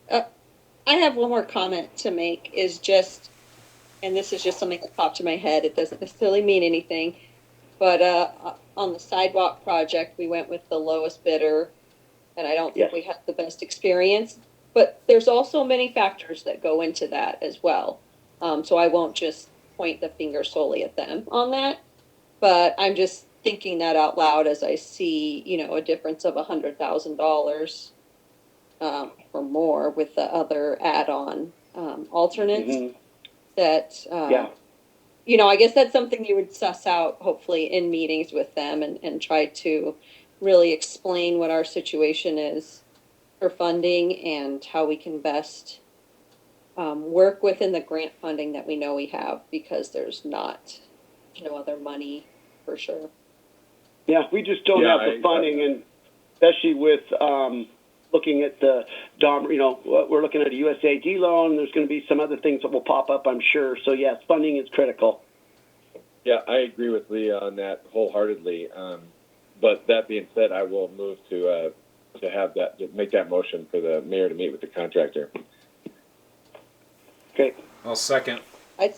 I have one more comment to make, and this is just something that popped in my head. It doesn't necessarily mean anything, but on the sidewalk project, we went with the lowest bidder, and I don't think we had the best experience. But there's also many factors that go into that as well. So I won't just point the finger solely at them on that, but I'm just thinking that out loud as I see, a difference of $100,000 or more with the other add-on alternates. That, I guess that's something you would suss out, hopefully, in meetings with them and try to really explain what our situation is for funding and how we can best work within the grant funding that we know we have, because there's no other money for sure. Yeah, we just don't have the funding, and especially with looking at the we're looking at a USAID loan. There's going to be some other things that will pop up, I'm sure. So yes, funding is critical. Yeah, I agree with Leah on that wholeheartedly. But that being said, I will move to make that motion for the mayor to meet with the contractor. Okay. I'll second. I'd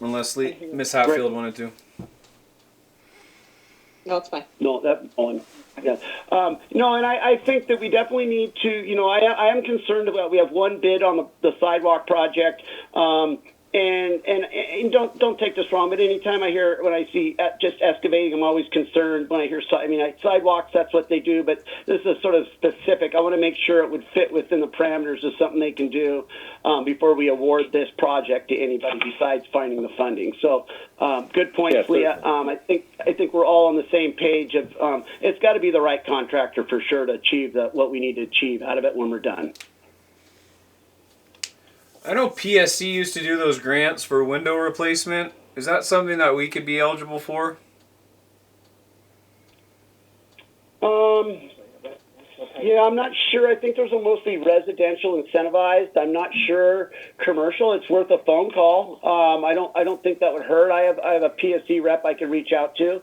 Unless Miss Hatfield wanted to. No, it's fine. No, that's one. Yeah. And I think that we definitely need to, I am concerned about, we have one bid on the sidewalk project. And don't take this wrong, but anytime when I see just excavating, I'm always concerned when I hear, sidewalks, that's what they do, but this is sort of specific. I want to make sure it would fit within the parameters of something they can do before we award this project to anybody besides finding the funding. So good point, Leah. I think we're all on the same page of it's got to be the right contractor for sure to achieve what we need to achieve out of it when we're done. I know PSC used to do those grants for window replacement. Is that something that we could be eligible for? Yeah, I'm not sure. I think those are mostly residential incentivized. I'm not sure commercial. It's worth a phone call. I don't think that would hurt. I have a PSC rep I could reach out to.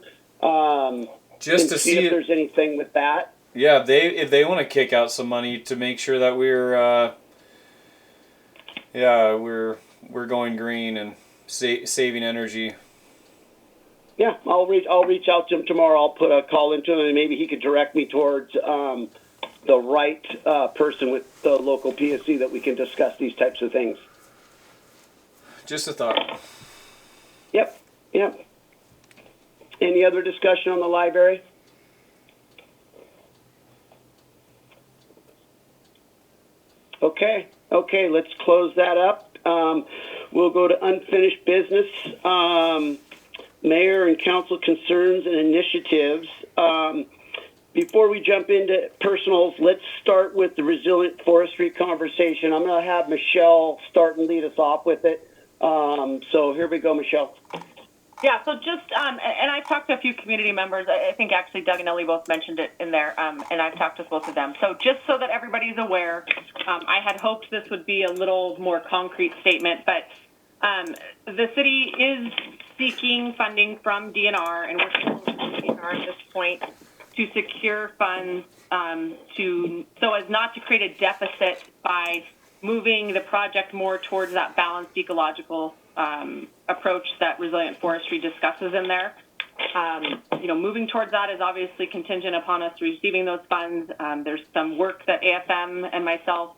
Just to see if there's anything with that. Yeah, if they want to kick out some money to make sure that we're going green and saving energy. Yeah, I'll reach out to him tomorrow. I'll put a call into him, and maybe he could direct me towards the right person with the local PSC that we can discuss these types of things. Just a thought. Yep. Any other discussion on the library? Okay, let's close that up. We'll go to unfinished business, mayor and council concerns and initiatives. Before we jump into personals, let's start with the resilient forestry conversation. I'm going to have Michelle start and lead us off with it. So here we go, Michelle. Yeah, so just, and I've talked to a few community members. I think actually Doug and Ellie both mentioned it in there, and I've talked to both of them. So just so that everybody's aware, I had hoped this would be a little more concrete statement, but the city is seeking funding from DNR, and we're still with DNR at this point. to secure funds so as not to create a deficit by moving the project more towards that balanced ecological approach that Resilient Forestry discusses in there. Moving towards that is obviously contingent upon us receiving those funds. There's some work that AFM and myself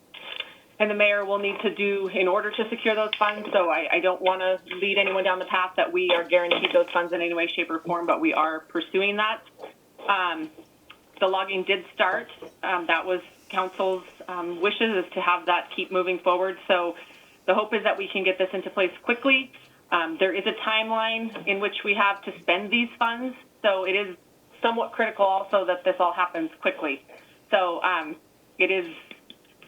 and the mayor will need to do in order to secure those funds. So I don't want to lead anyone down the path that we are guaranteed those funds in any way, shape, or form, but we are pursuing that. The logging did start. That was council's wishes, is to have that keep moving forward. So the hope is that we can get this into place quickly. There is a timeline in which we have to spend these funds. So it is somewhat critical also that this all happens quickly. So it is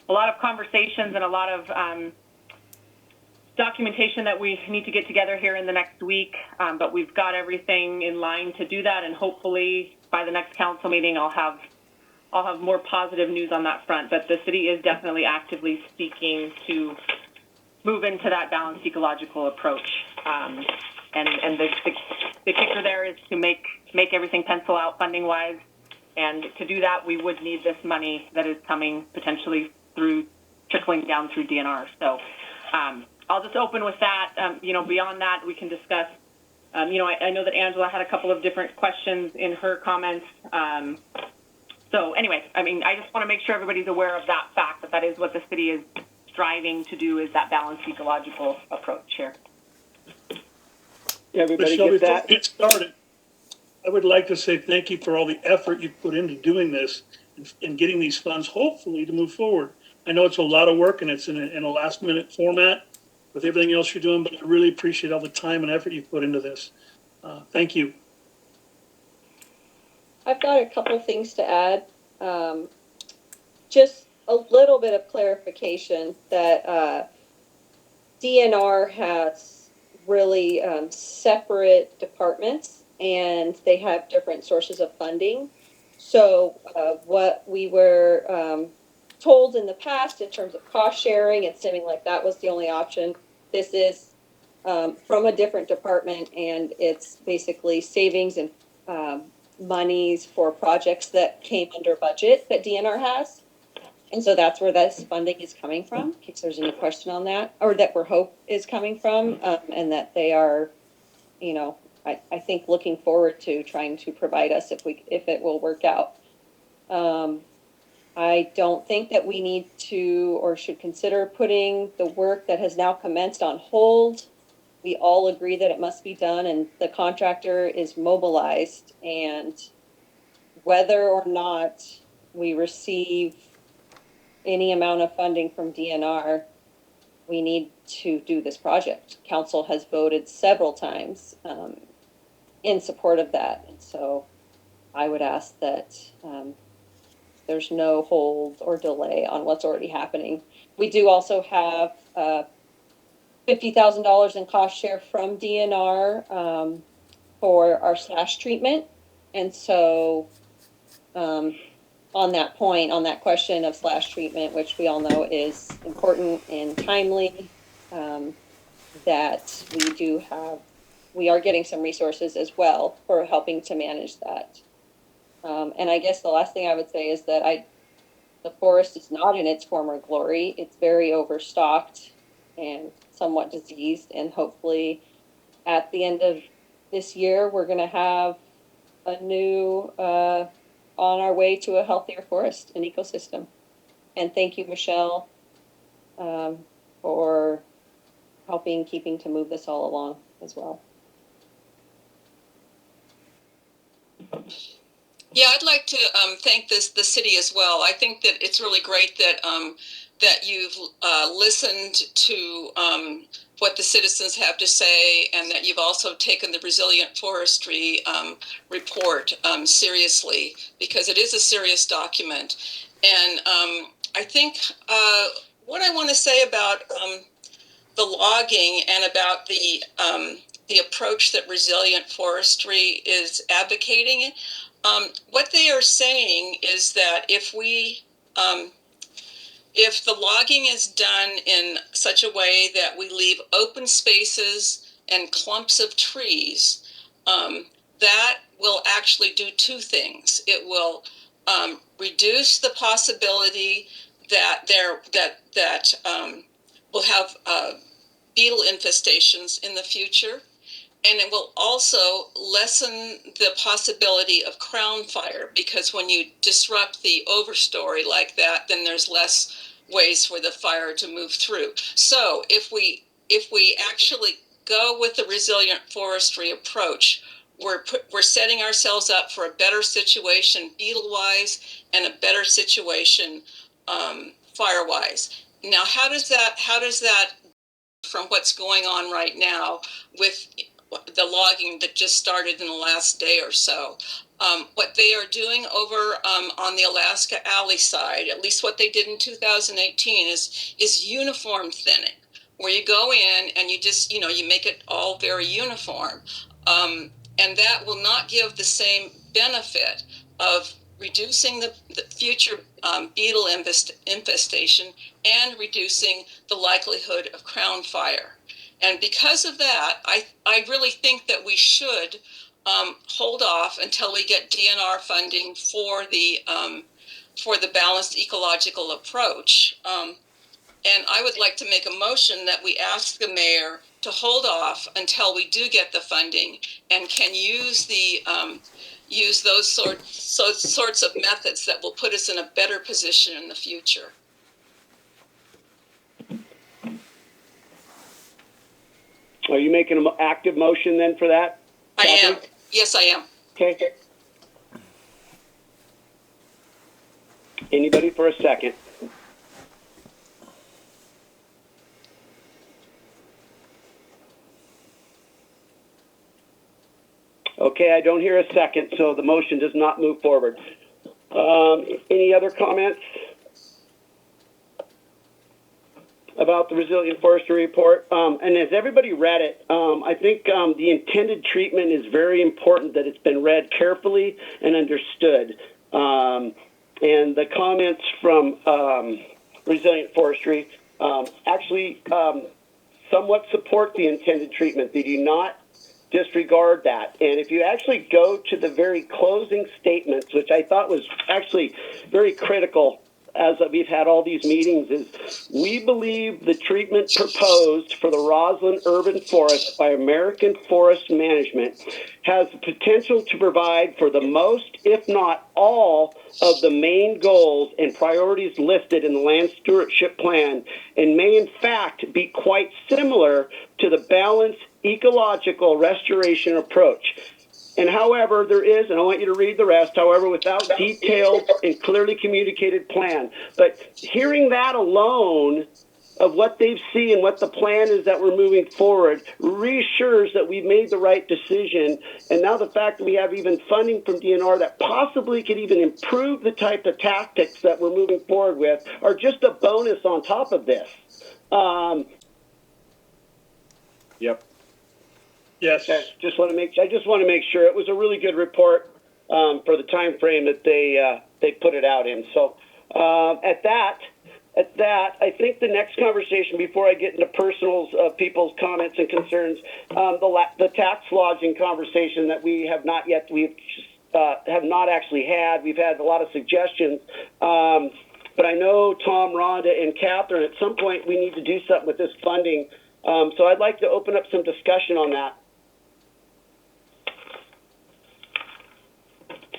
a lot of conversations and a lot of documentation that we need to get together here in the next week, but we've got everything in line to do that, and hopefully by the next council meeting I'll have more positive news on that front. But the city is definitely actively seeking to move into that balanced ecological approach, and the kicker there is to make everything pencil out funding wise, and to do that we would need this money that is coming potentially through trickling down through DNR. So I'll just open with that. Beyond that, we can discuss. I know that Angela had a couple of different questions in her comments. So anyway, I just want to make sure everybody's aware of that fact, that is what the city is striving to do, is that balanced ecological approach here. Everybody Michelle, get before that? we get started, I would like to say thank you for all the effort you've put into doing this and getting these funds, hopefully, to move forward. I know it's a lot of work and it's in a last-minute format with everything else you're doing, but I really appreciate all the time and effort you've put into this. Thank you. I've got a couple things to add. Just a little bit of clarification that DNR has really separate departments, and they have different sources of funding. So what we were told in the past in terms of cost sharing, it seeming like that was the only option. This is from a different department, and it's basically savings and monies for projects that came under budget that DNR has. And so that's where this funding is coming from, in case there's any question on that, or that where hope is coming from, and that they are, I think looking forward to trying to provide us if it will work out. I don't think that we need to or should consider putting the work that has now commenced on hold. We all agree that it must be done, and the contractor is mobilized, and whether or not we receive any amount of funding from DNR, we need to do this project. Council has voted several times in support of that. And so I would ask that there's no hold or delay on what's already happening. We do also have $50,000 in cost share from DNR for our slash treatment. And so on that point, on that question of slash treatment, which we all know is important and timely, that we are getting some resources as well for helping to manage that. And I guess the last thing I would say is that the forest is not in its former glory. It's very overstocked and somewhat diseased, and hopefully at the end of this year, we're going to have a new, on our way to a healthier forest and ecosystem. And thank you, Michelle, for keeping to move this all along as well. Yeah, I'd like to thank the city as well. I think that it's really great that that you've listened to what the citizens have to say, and that you've also taken the Resilient Forestry report seriously, because it is a serious document. And I think what I want to say about the logging and about the approach that Resilient Forestry is advocating, what they are saying is that if the logging is done in such a way that we leave open spaces and clumps of trees, that will actually do two things. It will reduce the possibility that we'll have beetle infestations in the future, and it will also lessen the possibility of crown fire, because when you disrupt the overstory like that, then there's less ways for the fire to move through. So if we actually go with the resilient forestry approach, we're setting ourselves up for a better situation beetle-wise and a better situation fire-wise. Now, how does that from what's going on right now with the logging that just started in the last day or so? What they are doing over on the Alaska Alley side, at least what they did in 2018, is uniform thinning, where you go in and you just, you make it all very uniform. And that will not give the same benefit of reducing the future beetle infestation and reducing the likelihood of crown fire. And because of that, I really think that we should hold off until we get DNR funding for the balanced ecological approach. And I would like to make a motion that we ask the mayor to hold off until we do get the funding and can use those sorts of methods that will put us in a better position in the future. Are you making an active motion then for that, Catherine? I am. Yes, I am. Okay. Anybody for a second? Okay, I don't hear a second, so the motion does not move forward. Any other comments about the Resilient Forestry Report? And as everybody read it, I think the intended treatment is very important, that it's been read carefully and understood. And the comments from Resilient Forestry actually somewhat support the intended treatment. They do not disregard that. And if you actually go to the very closing statements, which I thought was actually very critical as we've had all these meetings, is we believe the treatment proposed for the Roslyn urban forest by American Forest Management has the potential to provide for the most, if not all, of the main goals and priorities listed in the land stewardship plan, and may in fact be quite similar to the balanced ecological restoration approach. And however, there is, and I want you to read the rest, however, without detailed and clearly communicated plan. But hearing that alone of what they've seen and what the plan is that we're moving forward reassures that we've made the right decision. And now the fact that we have even funding from DNR that possibly could even improve the type of tactics that we're moving forward with are just a bonus on top of this. Yep. Yes. I just want to make sure it was a really good report for the time frame that they put it out in. So at that, I think the next conversation, before I get into personals of people's comments and concerns, the tax lodging conversation that we have not yet, have not actually had. We've had a lot of suggestions. But I know Tom, Rhonda, and Catherine, at some point we need to do something with this funding. So I'd like to open up some discussion on that.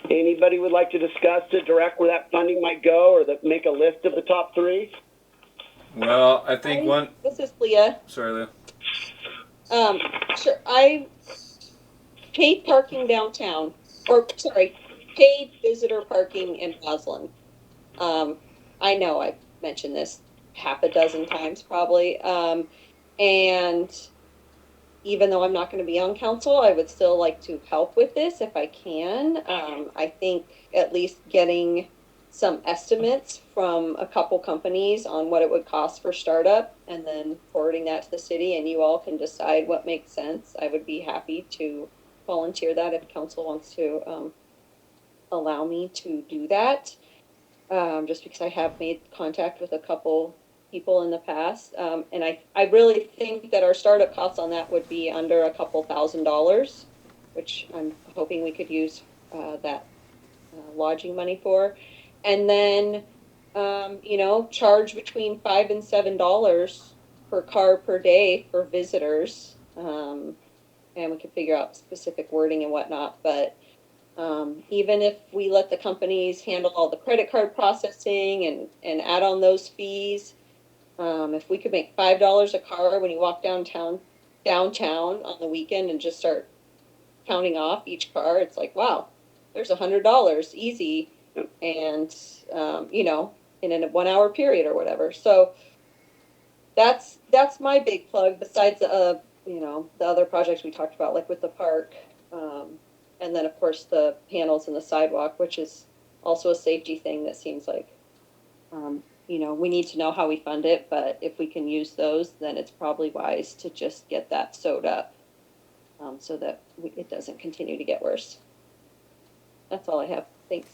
Anybody would like to discuss to direct where that funding might go, or make a list of the top three? Well, I think one. This is Leah. Sorry, Leah. Sure. I paid parking downtown, paid visitor parking in Roslyn. I know I've mentioned this half a dozen times probably. And even though I'm not going to be on council, I would still like to help with this if I can. I think at least getting some estimates from a couple companies on what it would cost for startup and then forwarding that to the city, and you all can decide what makes sense. I would be happy to volunteer that if council wants to allow me to do that. Just because I have made contact with a couple people in the past. And I really think that our startup costs on that would be under a couple $1,000. which I'm hoping we could use that lodging money for. And then, charge between $5 and $7 per car per day for visitors. And we can figure out specific wording and whatnot, but even if we let the companies handle all the credit card processing and add on those fees, if we could make $5 a car when you walk downtown on the weekend and just start counting off each car, it's like, wow, there's $100 easy. And, in a 1 hour period or whatever. So that's my big plug besides, the other projects we talked about, like with the park. And then of course the panels and the sidewalk, which is also a safety thing that seems like, we need to know how we fund it, but if we can use those, then it's probably wise to just get that sewed up, so that it doesn't continue to get worse. That's all I have. Thanks.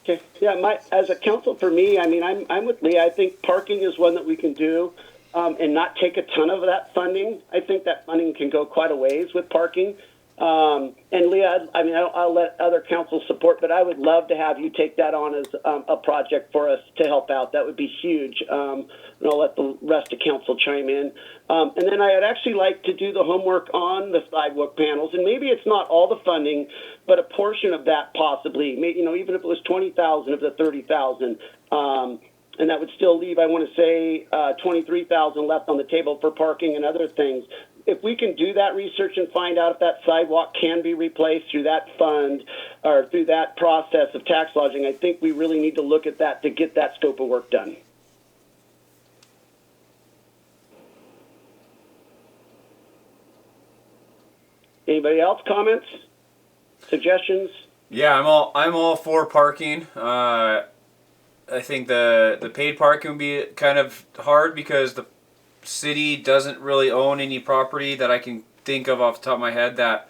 Okay. Yeah, as a council for me, I mean, I'm with Leah. I think parking is one that we can do, and not take a ton of that funding. I think that funding can go quite a ways with parking. And Leah, I mean, I'll let other councils support, but I would love to have you take that on as a project for us to help out. That would be huge. And I'll let the rest of council chime in. And then I'd actually like to do the homework on the sidewalk panels, and maybe it's not all the funding, but a portion of that possibly. Even if it was 20,000 of the 30,000. And that would still leave, I want to say, 23,000 left on the table for parking and other things. If we can do that research and find out if that sidewalk can be replaced through that fund or through that process of tax lodging, I think we really need to look at that to get that scope of work done. Anybody else? Comments? Suggestions? Yeah, I'm all for parking. I think the paid parking would be kind of hard because the city doesn't really own any property that I can think of off the top of my head that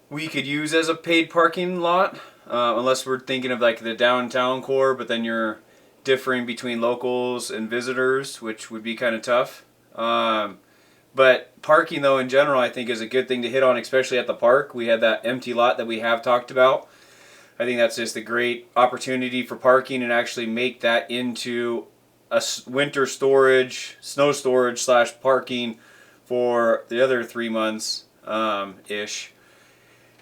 we could use as a paid parking lot, unless we're thinking of like the downtown core, but then you're differing between locals and visitors, which would be kind of tough. But parking though in general I think is a good thing to hit on, especially at the park. We had that empty lot that we have talked about. I think that's just a great opportunity for parking and actually make that into a winter storage, snow storage / parking for the other 3 months ish.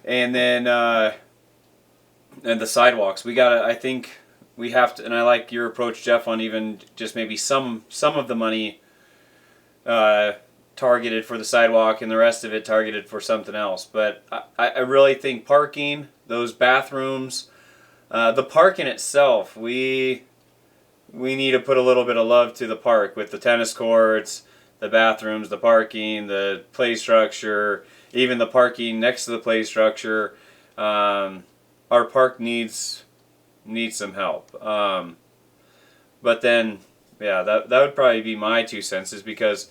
And then and the sidewalks. I think we have to, and I like your approach, Jeff, on even just maybe some of the money targeted for the sidewalk and the rest of it targeted for something else. But I really think parking, those bathrooms, the park in itself, we need to put a little bit of love to the park with the tennis courts, the bathrooms, the parking, the play structure, even the parking next to the play structure. Our park needs some help. But then, yeah, that would probably be my 2 cents, is because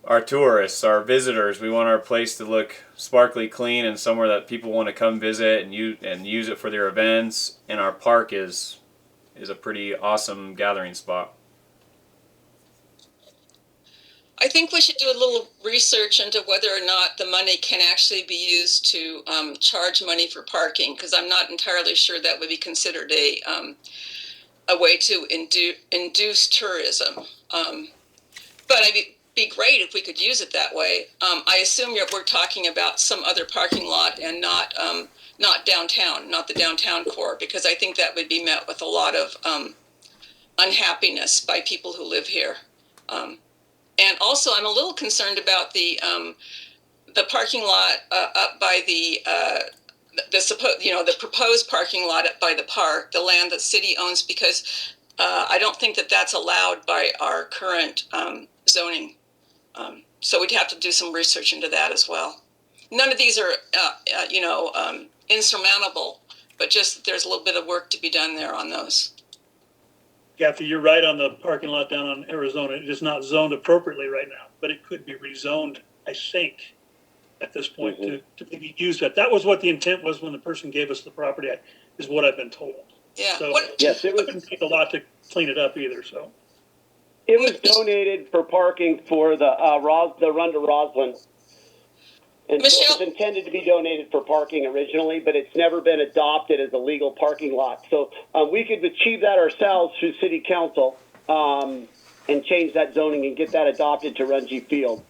our tourists, our visitors, we want our place to look sparkly clean and somewhere that people want to come visit and use it for their events. And our park is a pretty awesome gathering spot. I think we should do a little research into whether or not the money can actually be used to charge money for parking, because I'm not entirely sure that would be considered a way to induce tourism. But it'd be great if we could use it that way. I assume we're talking about some other parking lot and not downtown, not the downtown core, because I think that would be met with a lot of unhappiness by people who live here. And also, I'm a little concerned about the parking lot up by the proposed parking lot up by the park, the land that the city owns, because I don't think that that's allowed by our current zoning. So we'd have to do some research into that as well. None of these are, insurmountable, but just there's a little bit of work to be done there on those. Kathy, you're right on the parking lot down on Arizona. It is not zoned appropriately right now, but it could be rezoned, I think, at this point to maybe use that. That was what the intent was when the person gave us the property, is what I've been told. Yeah. So yes, it wouldn't take a lot to clean it up either. So it was donated for parking for the Run to Roslyn. And so it's intended to be donated for parking originally, but it's never been adopted as a legal parking lot. So we could achieve that ourselves through city council and change that zoning and get that adopted to Runge Field.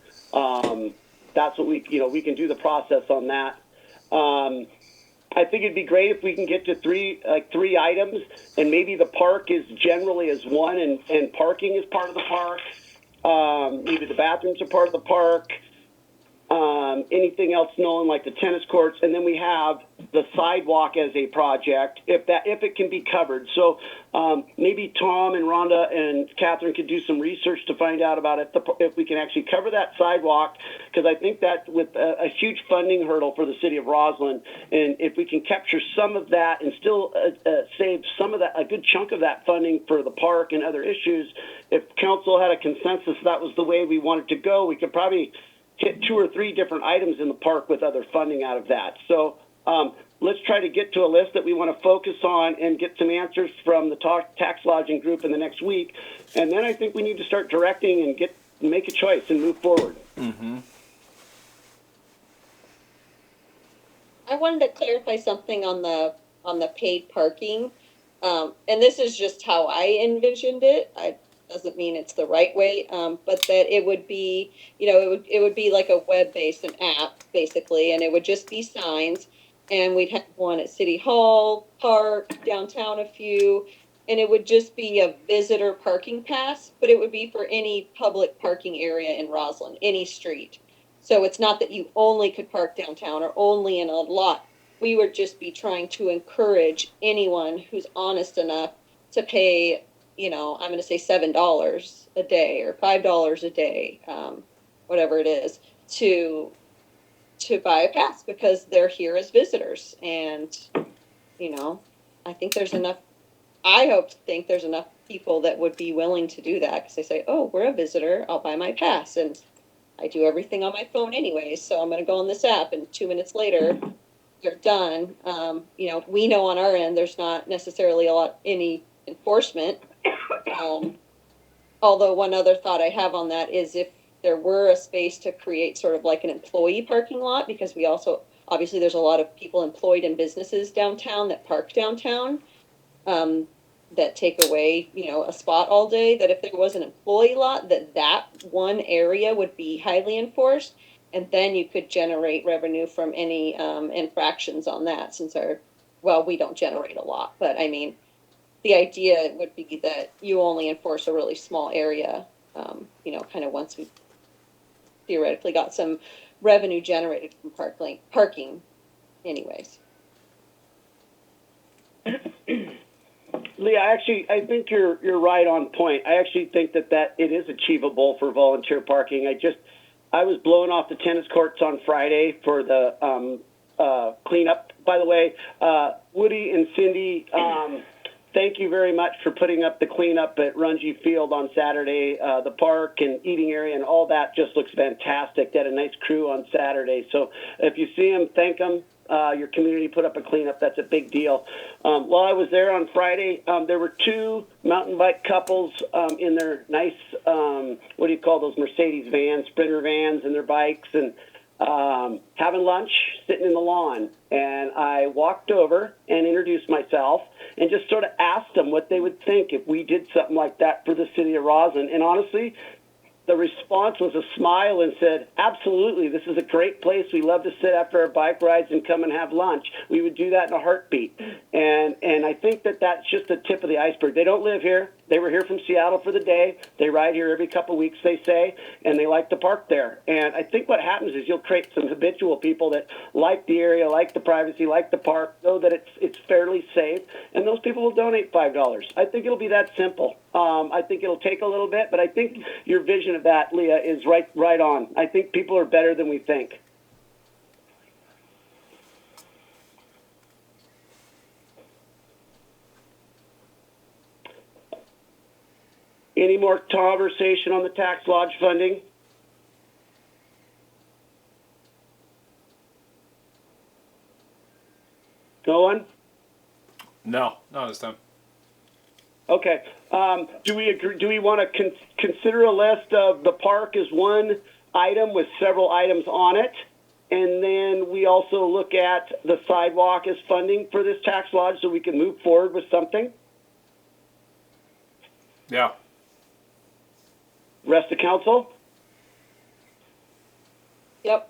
That's what we can do the process on that. I think it'd be great if we can get to three items, and maybe the park is generally as one, and parking is part of the park. Maybe the bathrooms are part of the park. Anything else known like the tennis courts, and then we have the sidewalk as a project if it can be covered. So maybe Tom and Rhonda and Catherine could do some research to find out about if we can actually cover that sidewalk, because I think that with a huge funding hurdle for the city of Roslyn, and if we can capture some of that and still save some of that, a good chunk of that funding for the park and other issues, if council had a consensus that was the way we wanted to go, we could probably hit 2 or 3 different items in the park with other funding out of that. So let's try to get to a list that we want to focus on and get some answers from the tax lodging group in the next week. And then I think we need to start directing and make a choice and move forward. Mm-hmm. I wanted to clarify something on the paid parking. And this is just how I envisioned it. Doesn't mean it's the right way, but that it would be, it would be like a web-based, an app basically, and it would just be signs, and we'd have one at City Hall, park, downtown a few, and it would just be a visitor parking pass, but it would be for any public parking area in Roslyn, any street. So it's not that you only could park downtown or only in a lot. We would just be trying to encourage anyone who's honest enough to pay, I'm going to say $7 a day or $5 a day, whatever it is, to buy a pass because they're here as visitors. And, I think there's enough, I hope to think there's enough people that would be willing to do that because they say, oh, we're a visitor, I'll buy my pass. And I do everything on my phone anyway, so I'm going to go on this app, and 2 minutes later, they're done. We know on our end there's not necessarily any enforcement. Although one other thought I have on that is if there were a space to create sort of like an employee parking lot, because we also, obviously there's a lot of people employed in businesses downtown that park downtown, that take away, a spot all day, that if there was an employee lot, that one area would be highly enforced, and then you could generate revenue from any infractions on that, since we don't generate a lot, but I mean, the idea would be that you only enforce a really small area, kind of once we theoretically got some revenue generated from parking anyways. Leah, I think you're right on point. I actually think that it is achievable for volunteer parking. I was blowing off the tennis courts on Friday for the cleanup. By the way, Woody and Cindy, thank you very much for putting up the cleanup at Runge Field on Saturday. The park and eating area and all that just looks fantastic. They had a nice crew on Saturday. So if you see them, thank them. Your community put up a cleanup. That's a big deal. While I was there on Friday, there were 2 mountain bike couples in their nice, what do you call those, Mercedes vans, Sprinter vans, and their bikes, and having lunch, sitting in the lawn. And I walked over and introduced myself and just sort of asked them what they would think if we did something like that for the city of Roslyn. And honestly, the response was a smile and said, absolutely, this is a great place. We love to sit after our bike rides and come and have lunch. We would do that in a heartbeat. And I think that's just the tip of the iceberg. They don't live here. They were here from Seattle for the day. They ride here every couple of weeks, they say, and they like to park there. And I think what happens is you'll create some habitual people that like the area, like the privacy, like the park, know that it's fairly safe, and those people will donate $5. I think it'll be that simple. I think it'll take a little bit, but I think your vision of that, Leah, is right on. I think people are better than we think. Any more conversation on the tax lodge funding? No one? No, not this time. Okay. Do we agree? Do we want to consider a list of the park as one item with several items on it? And then we also look at the sidewalk as funding for this tax lodge so we can move forward with something. Yeah. Rest of council? Yep.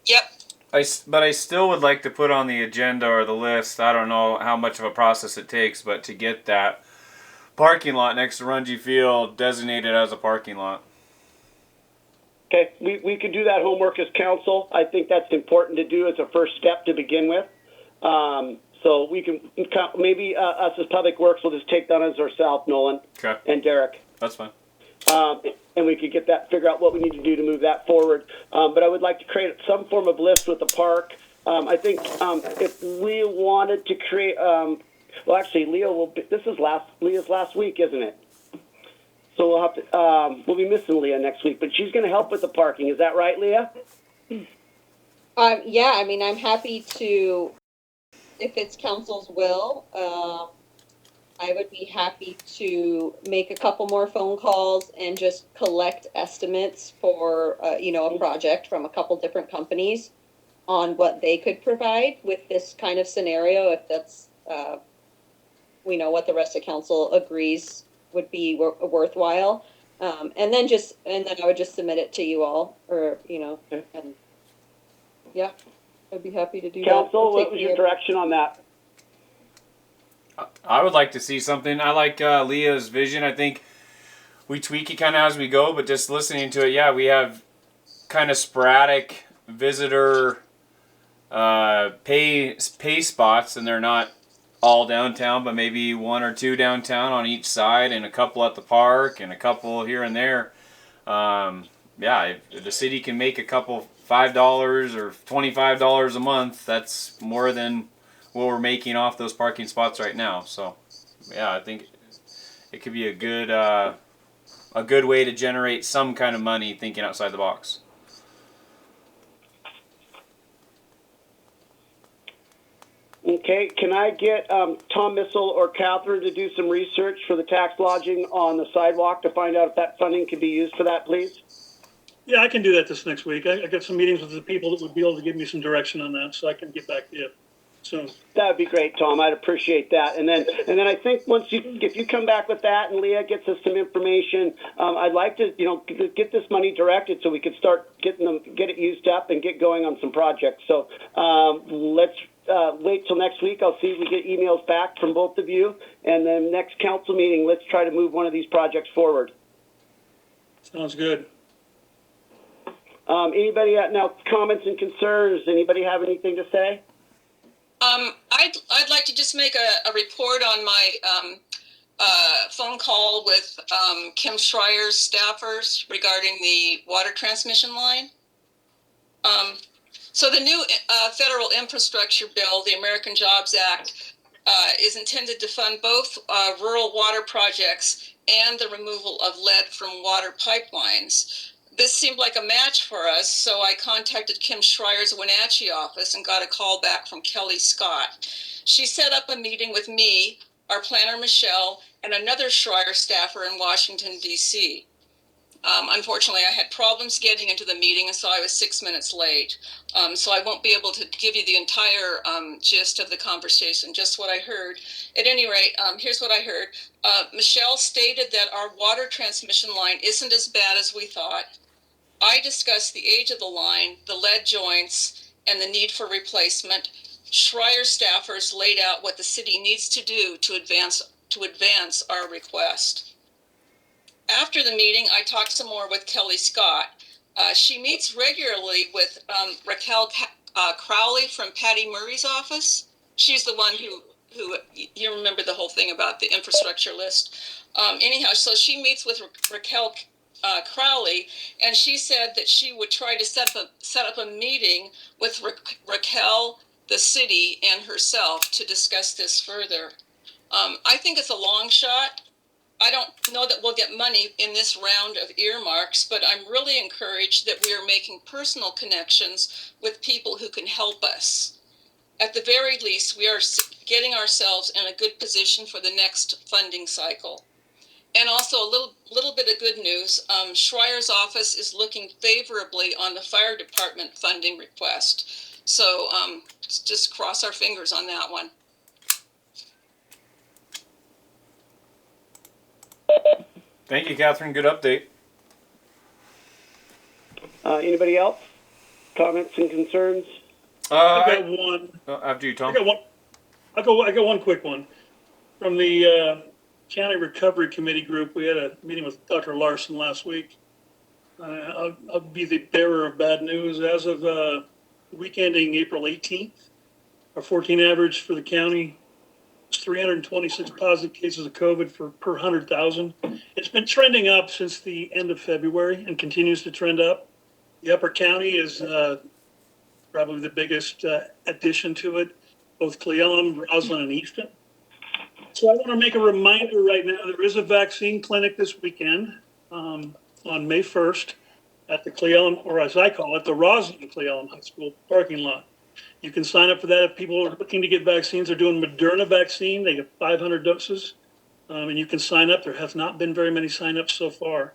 Yep. But I still would like to put on the agenda or the list. I don't know how much of a process it takes, but to get that parking lot next to Rungy Field designated as a parking lot. Okay, we could do that homework as council. I think that's important to do as a first step to begin with. So we can, maybe us as Public Works will just take that as ourselves, Nolan. Okay. And Derek. That's fine. And we could figure out what we need to do to move that forward. But I would like to create some form of list with the park. I think if Leah wanted to create, well, actually, this is Leah's last week, isn't it? So we'll have to, we'll be missing Leah next week, but she's going to help with the parking. Is that right, Leah? Yeah, I mean, I'm happy to, if it's council's will, I would be happy to make a couple more phone calls and just collect estimates for, a project from a couple different companies on what they could provide with this kind of scenario, if that's, what the rest of council agrees would be worthwhile. And then I would just submit it to you all, or, and yeah, I'd be happy to do that. Council, what was your direction on that? I would like to see something. I like Leah's vision. I think we tweak it kind of as we go, but just listening to it, yeah, we have kind of sporadic visitor pay spots, and they're not all downtown, but maybe one or two downtown on each side, and a couple at the park, and a couple here and there. If the city can make a couple $5 or $25 a month, that's more than what we're making off those parking spots right now. So, yeah, I think it could be a good way to generate some kind of money thinking outside the box. Okay, can I get Tom Missile or Catherine to do some research for the tax lodging on the sidewalk to find out if that funding can be used for that, please? Yeah, I can do that this next week. I got some meetings with the people that would be able to give me some direction on that, so I can get back to you soon. That would be great, Tom. I'd appreciate that. And then I think if you come back with that and Leah gets us some information, I'd like to, get this money directed so we could start get it used up and get going on some projects. So let's wait till next week. I'll see if we get emails back from both of you. And then next council meeting, let's try to move one of these projects forward. Sounds good. Anybody now comments and concerns? Anybody have anything to say? I'd like to just make a report on my phone call with Kim Schreier's staffers regarding the water transmission line. So the new federal infrastructure bill, the American Jobs Act, is intended to fund both rural water projects and the removal of lead from water pipelines. This seemed like a match for us, so I contacted Kim Schreier's Wenatchee office and got a call back from Kelly Scott. She set up a meeting with me, our planner Michelle, and another Schreier staffer in Washington, D.C. Unfortunately, I had problems getting into the meeting, and so I was 6 minutes late. So I won't be able to give you the entire gist of the conversation, just what I heard. At any rate, here's what I heard. Michelle stated that our water transmission line isn't as bad as we thought. I discussed the age of the line, the lead joints, and the need for replacement. Schreier staffers laid out what the city needs to do to advance our request. After the meeting, I talked some more with Kelly Scott. She meets regularly with Raquel Crowley from Patty Murray's office. She's the one who you remember the whole thing about the infrastructure list. Anyhow, so she meets with Raquel Crowley, and she said that she would try to set up a meeting with Raquel, the city, and herself to discuss this further. I think it's a long shot. I don't know that we'll get money in this round of earmarks, but I'm really encouraged that we are making personal connections with people who can help us. At the very least, we are getting ourselves in a good position for the next funding cycle. And also a little bit of good news. Schreier's office is looking favorably on the fire department funding request. So just cross our fingers on that one. Thank you, Catherine. Good update. Anybody else? Comments and concerns? I got one. After you, Tom. I got one. I got one quick one. From the County Recovery Committee group, we had a meeting with Dr. Larson last week. I'll be the bearer of bad news. As of week ending April 18th, our 14 average for the county was 326 positive cases of COVID per 100,000. It's been trending up since the end of February and continues to trend up. The Upper County is probably the biggest addition to it, both Cleellum, Roslyn, and Easton. So I want to make a reminder right now, there is a vaccine clinic this weekend on May 1st at the Cleellum, or as I call it, the Roslyn Cleellum High School parking lot. You can sign up for that if people are looking to get vaccines. They're doing Moderna vaccine. They get 500 doses, and you can sign up. There have not been very many sign-ups so far.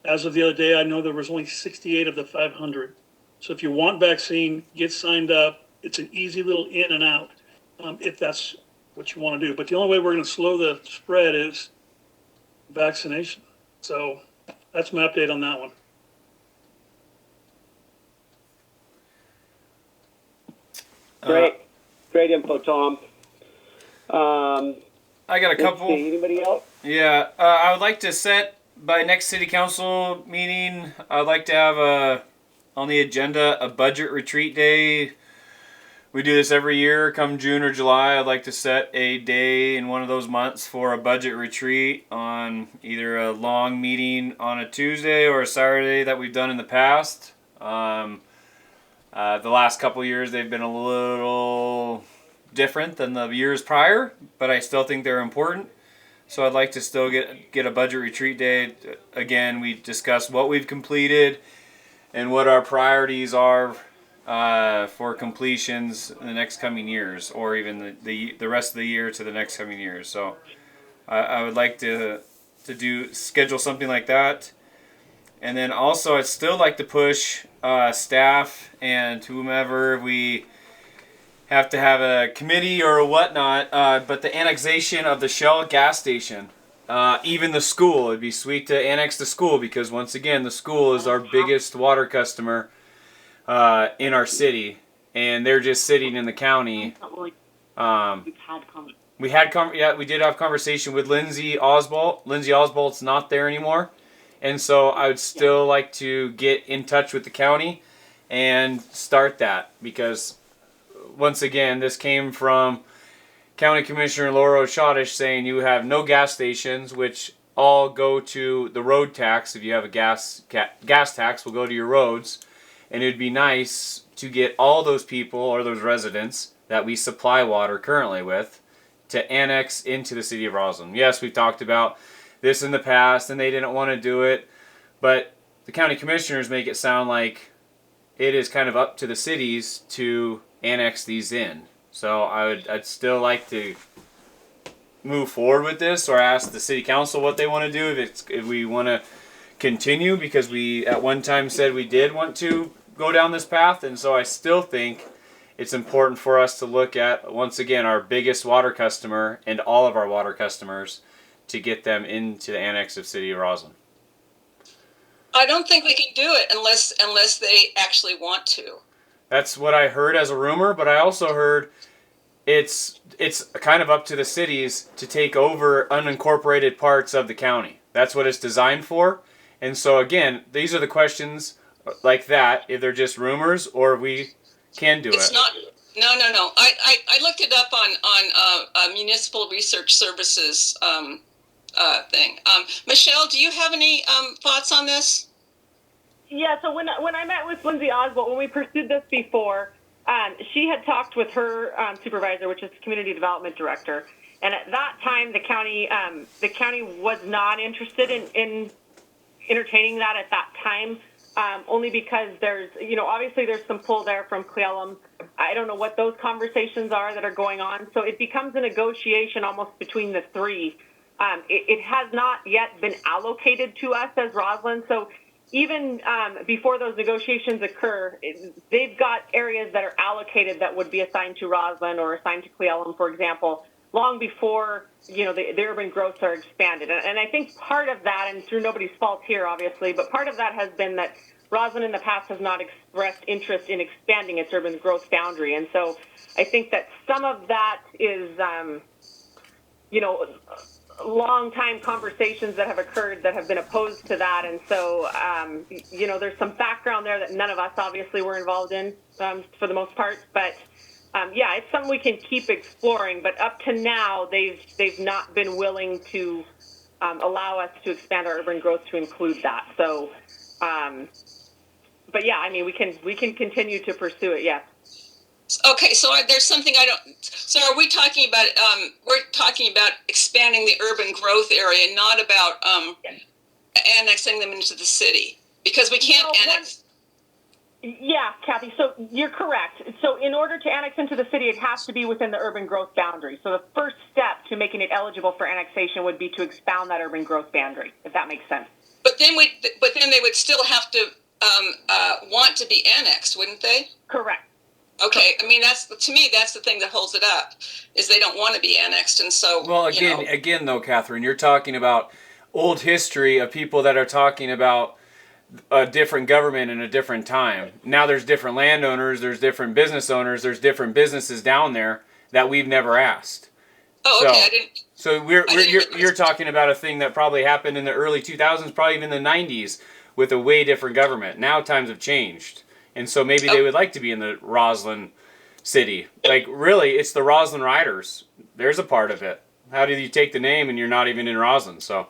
As of the other day, I know there was only 68 of the 500. So if you want vaccine, get signed up. It's an easy little in and out if that's what you want to do. But the only way we're going to slow the spread is vaccination. So that's my update on that one. Great info, Tom. I got a couple. Anybody else? Yeah, I would like to set by next city council meeting. I'd like to have on the agenda a budget retreat day. We do this every year, come June or July. I'd like to set a day in one of those months for a budget retreat on either a long meeting on a Tuesday or a Saturday that we've done in the past. The last couple years they've been a little different than the years prior, but I still think they're important. So I'd like to still get a budget retreat day. Again, we discuss what we've completed and what our priorities are for completions in the next coming years, or even the rest of the year to the next coming years. So I would like to schedule something like that. And then also I'd still like to push staff and whomever we have to have a committee or whatnot, but the annexation of the Shell gas station, even the school, it'd be sweet to annex the school, because once again, the school is our biggest water customer in our city, and they're just sitting in the county. We did have conversation with Lindsay Oswald. Lindsay Oswald's not there anymore, and so I would still like to get in touch with the county and start that, because once again, this came from County Commissioner Laura Schottish saying you have no gas stations, which all go to the road tax. If you have a gas tax, will go to your roads. And it'd be nice to get all those people or those residents that we supply water currently with to annex into the city of Roslyn. Yes, we've talked about this in the past and they didn't want to do it, but the county commissioners make it sound like it is kind of up to the cities to annex these in. So I'd still like to move forward with this, or ask the city council what they want to do, if we want to continue, because we at one time said we did want to go down this path. And so I still think it's important for us to look at, once again, our biggest water customer and all of our water customers to get them into the annex of City of Roslyn. I don't think we can do it unless they actually want to. That's what I heard as a rumor, but I also heard it's kind of up to the cities to take over unincorporated parts of the county. That's what it's designed for. And so again, these are the questions like that, if they're just rumors or we can do It's it. not. No. I looked it up on Municipal Research Services thing. Michelle, do you have any thoughts on this? Yeah, so when I met with Lindsay Oswald, when we pursued this before, she had talked with her supervisor, which is the community development director, and at that time the county was not interested in entertaining that at that time, only because obviously there's some pull there from Cleellum. I don't know what those conversations are that are going on, so it becomes a negotiation almost between the three. it has not yet been allocated to us as Roslyn. So even before those negotiations occur, they've got areas that are allocated that would be assigned to Roslyn or assigned to Cle Elum, for example, long before, you know, the urban growths are expanded. And I think part of that, and through nobody's fault here, obviously, but part of that has been that Roslyn in the past has not expressed interest in expanding its urban growth boundary. And so I think that some of that is, you know, long time conversations that have occurred that have been opposed to that. And so, you know, there's some background there that none of us obviously were involved in for the most part. But yeah, it's something we can keep exploring. But up to now, they've not been willing to allow us to expand our urban growth to include that. So, but yeah, I mean, we can continue to pursue it. Yes. Okay, so there's something I don't. So are we talking about? We're talking about expanding the urban growth area, not about annexing them into the city, because we can't annex. Yeah, Kathy. So you're correct. So in order to annex into the city, it has to be within the urban growth boundary. So the first step to making it eligible for annexation would be to expound that urban growth boundary, if that makes sense. But then they would still have to want to be annexed, wouldn't they? Correct. Okay, I mean that's the thing that holds it up, is they don't want to be annexed, and so. Well, again though, Catherine, you're talking about old history of people that are talking about a different government in a different time. Now there's different landowners, there's different business owners, there's different businesses down there that we've never asked. Oh, okay, I didn't. So you're talking about a thing that probably happened in the early 2000s, probably even the 90s, with a way different government. Now times have changed. And so maybe they would like to be in the Roslyn city. Like, really, it's the Roslyn Riders. There's a part of it. How do you take the name and you're not even in Roslyn? So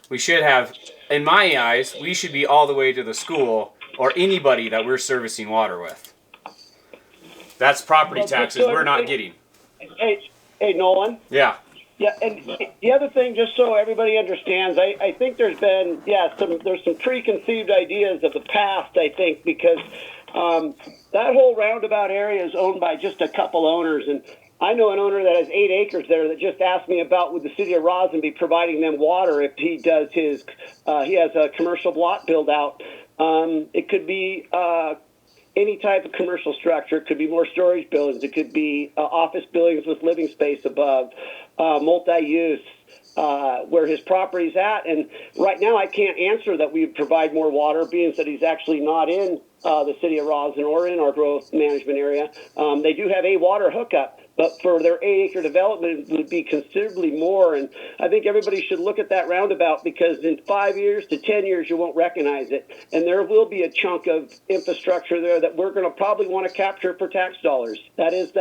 we should have, in my eyes, we should be all the way to the school or anybody that we're servicing water with. That's property taxes we're not getting. Hey, Nolan? Yeah. Yeah, and the other thing, just so everybody understands, I think there's been, there's some preconceived ideas of the past, I think, because that whole roundabout area is owned by just a couple owners, and I know an owner that has 8 acres there that just asked me about would the city of Roslyn be providing them water if he does his, he has a commercial block build out. It could be any type of commercial structure. It could be more storage buildings. It could be office buildings with living space above, multi-use, where his property's at. And right now I can't answer that we provide more water, being that he's actually not in the city of Roslyn or in our growth management area. They do have a water hookup, but for their 8-acre development, it would be considerably more. And I think everybody should look at that roundabout, because in 5 years to 10 years, you won't recognize it. And there will be a chunk of infrastructure there that we're going to probably want to capture for tax dollars. That's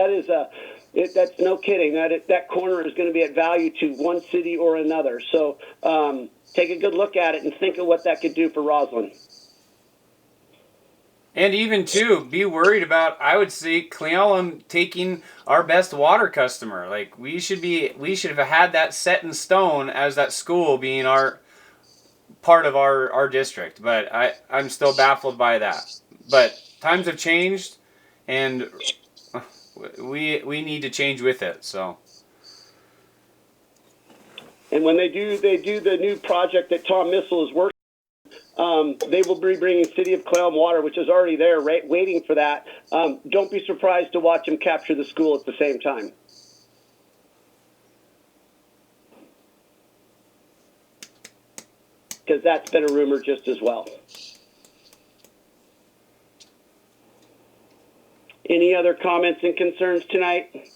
no kidding. That corner is going to be at value to one city or another. So take a good look at it and think of what that could do for Roslyn. And even, too, be worried about, I would say, Cle Elum taking our best water customer. Like, we should have had that set in stone as that school being our part of our district. But I'm still baffled by that. But times have changed, and we need to change with it. So. And when they do the new project that Tom Missel is working, they will be bringing City of Cle Elum water, which is already there, right, waiting for that. Don't be surprised to watch them capture the school at the same time. Because that's been a rumor just as well. Any other comments and concerns tonight?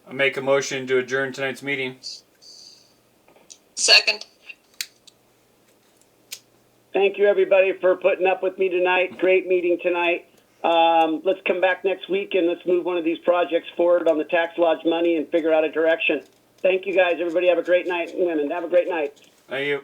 I make a motion to adjourn tonight's meeting. Second. Thank you, everybody, for putting up with me tonight. Great meeting tonight. Let's come back next week and let's move one of these projects forward on the tax lodge money and figure out a direction. Thank you, guys. Everybody have a great night. Women, have a great night. Thank you.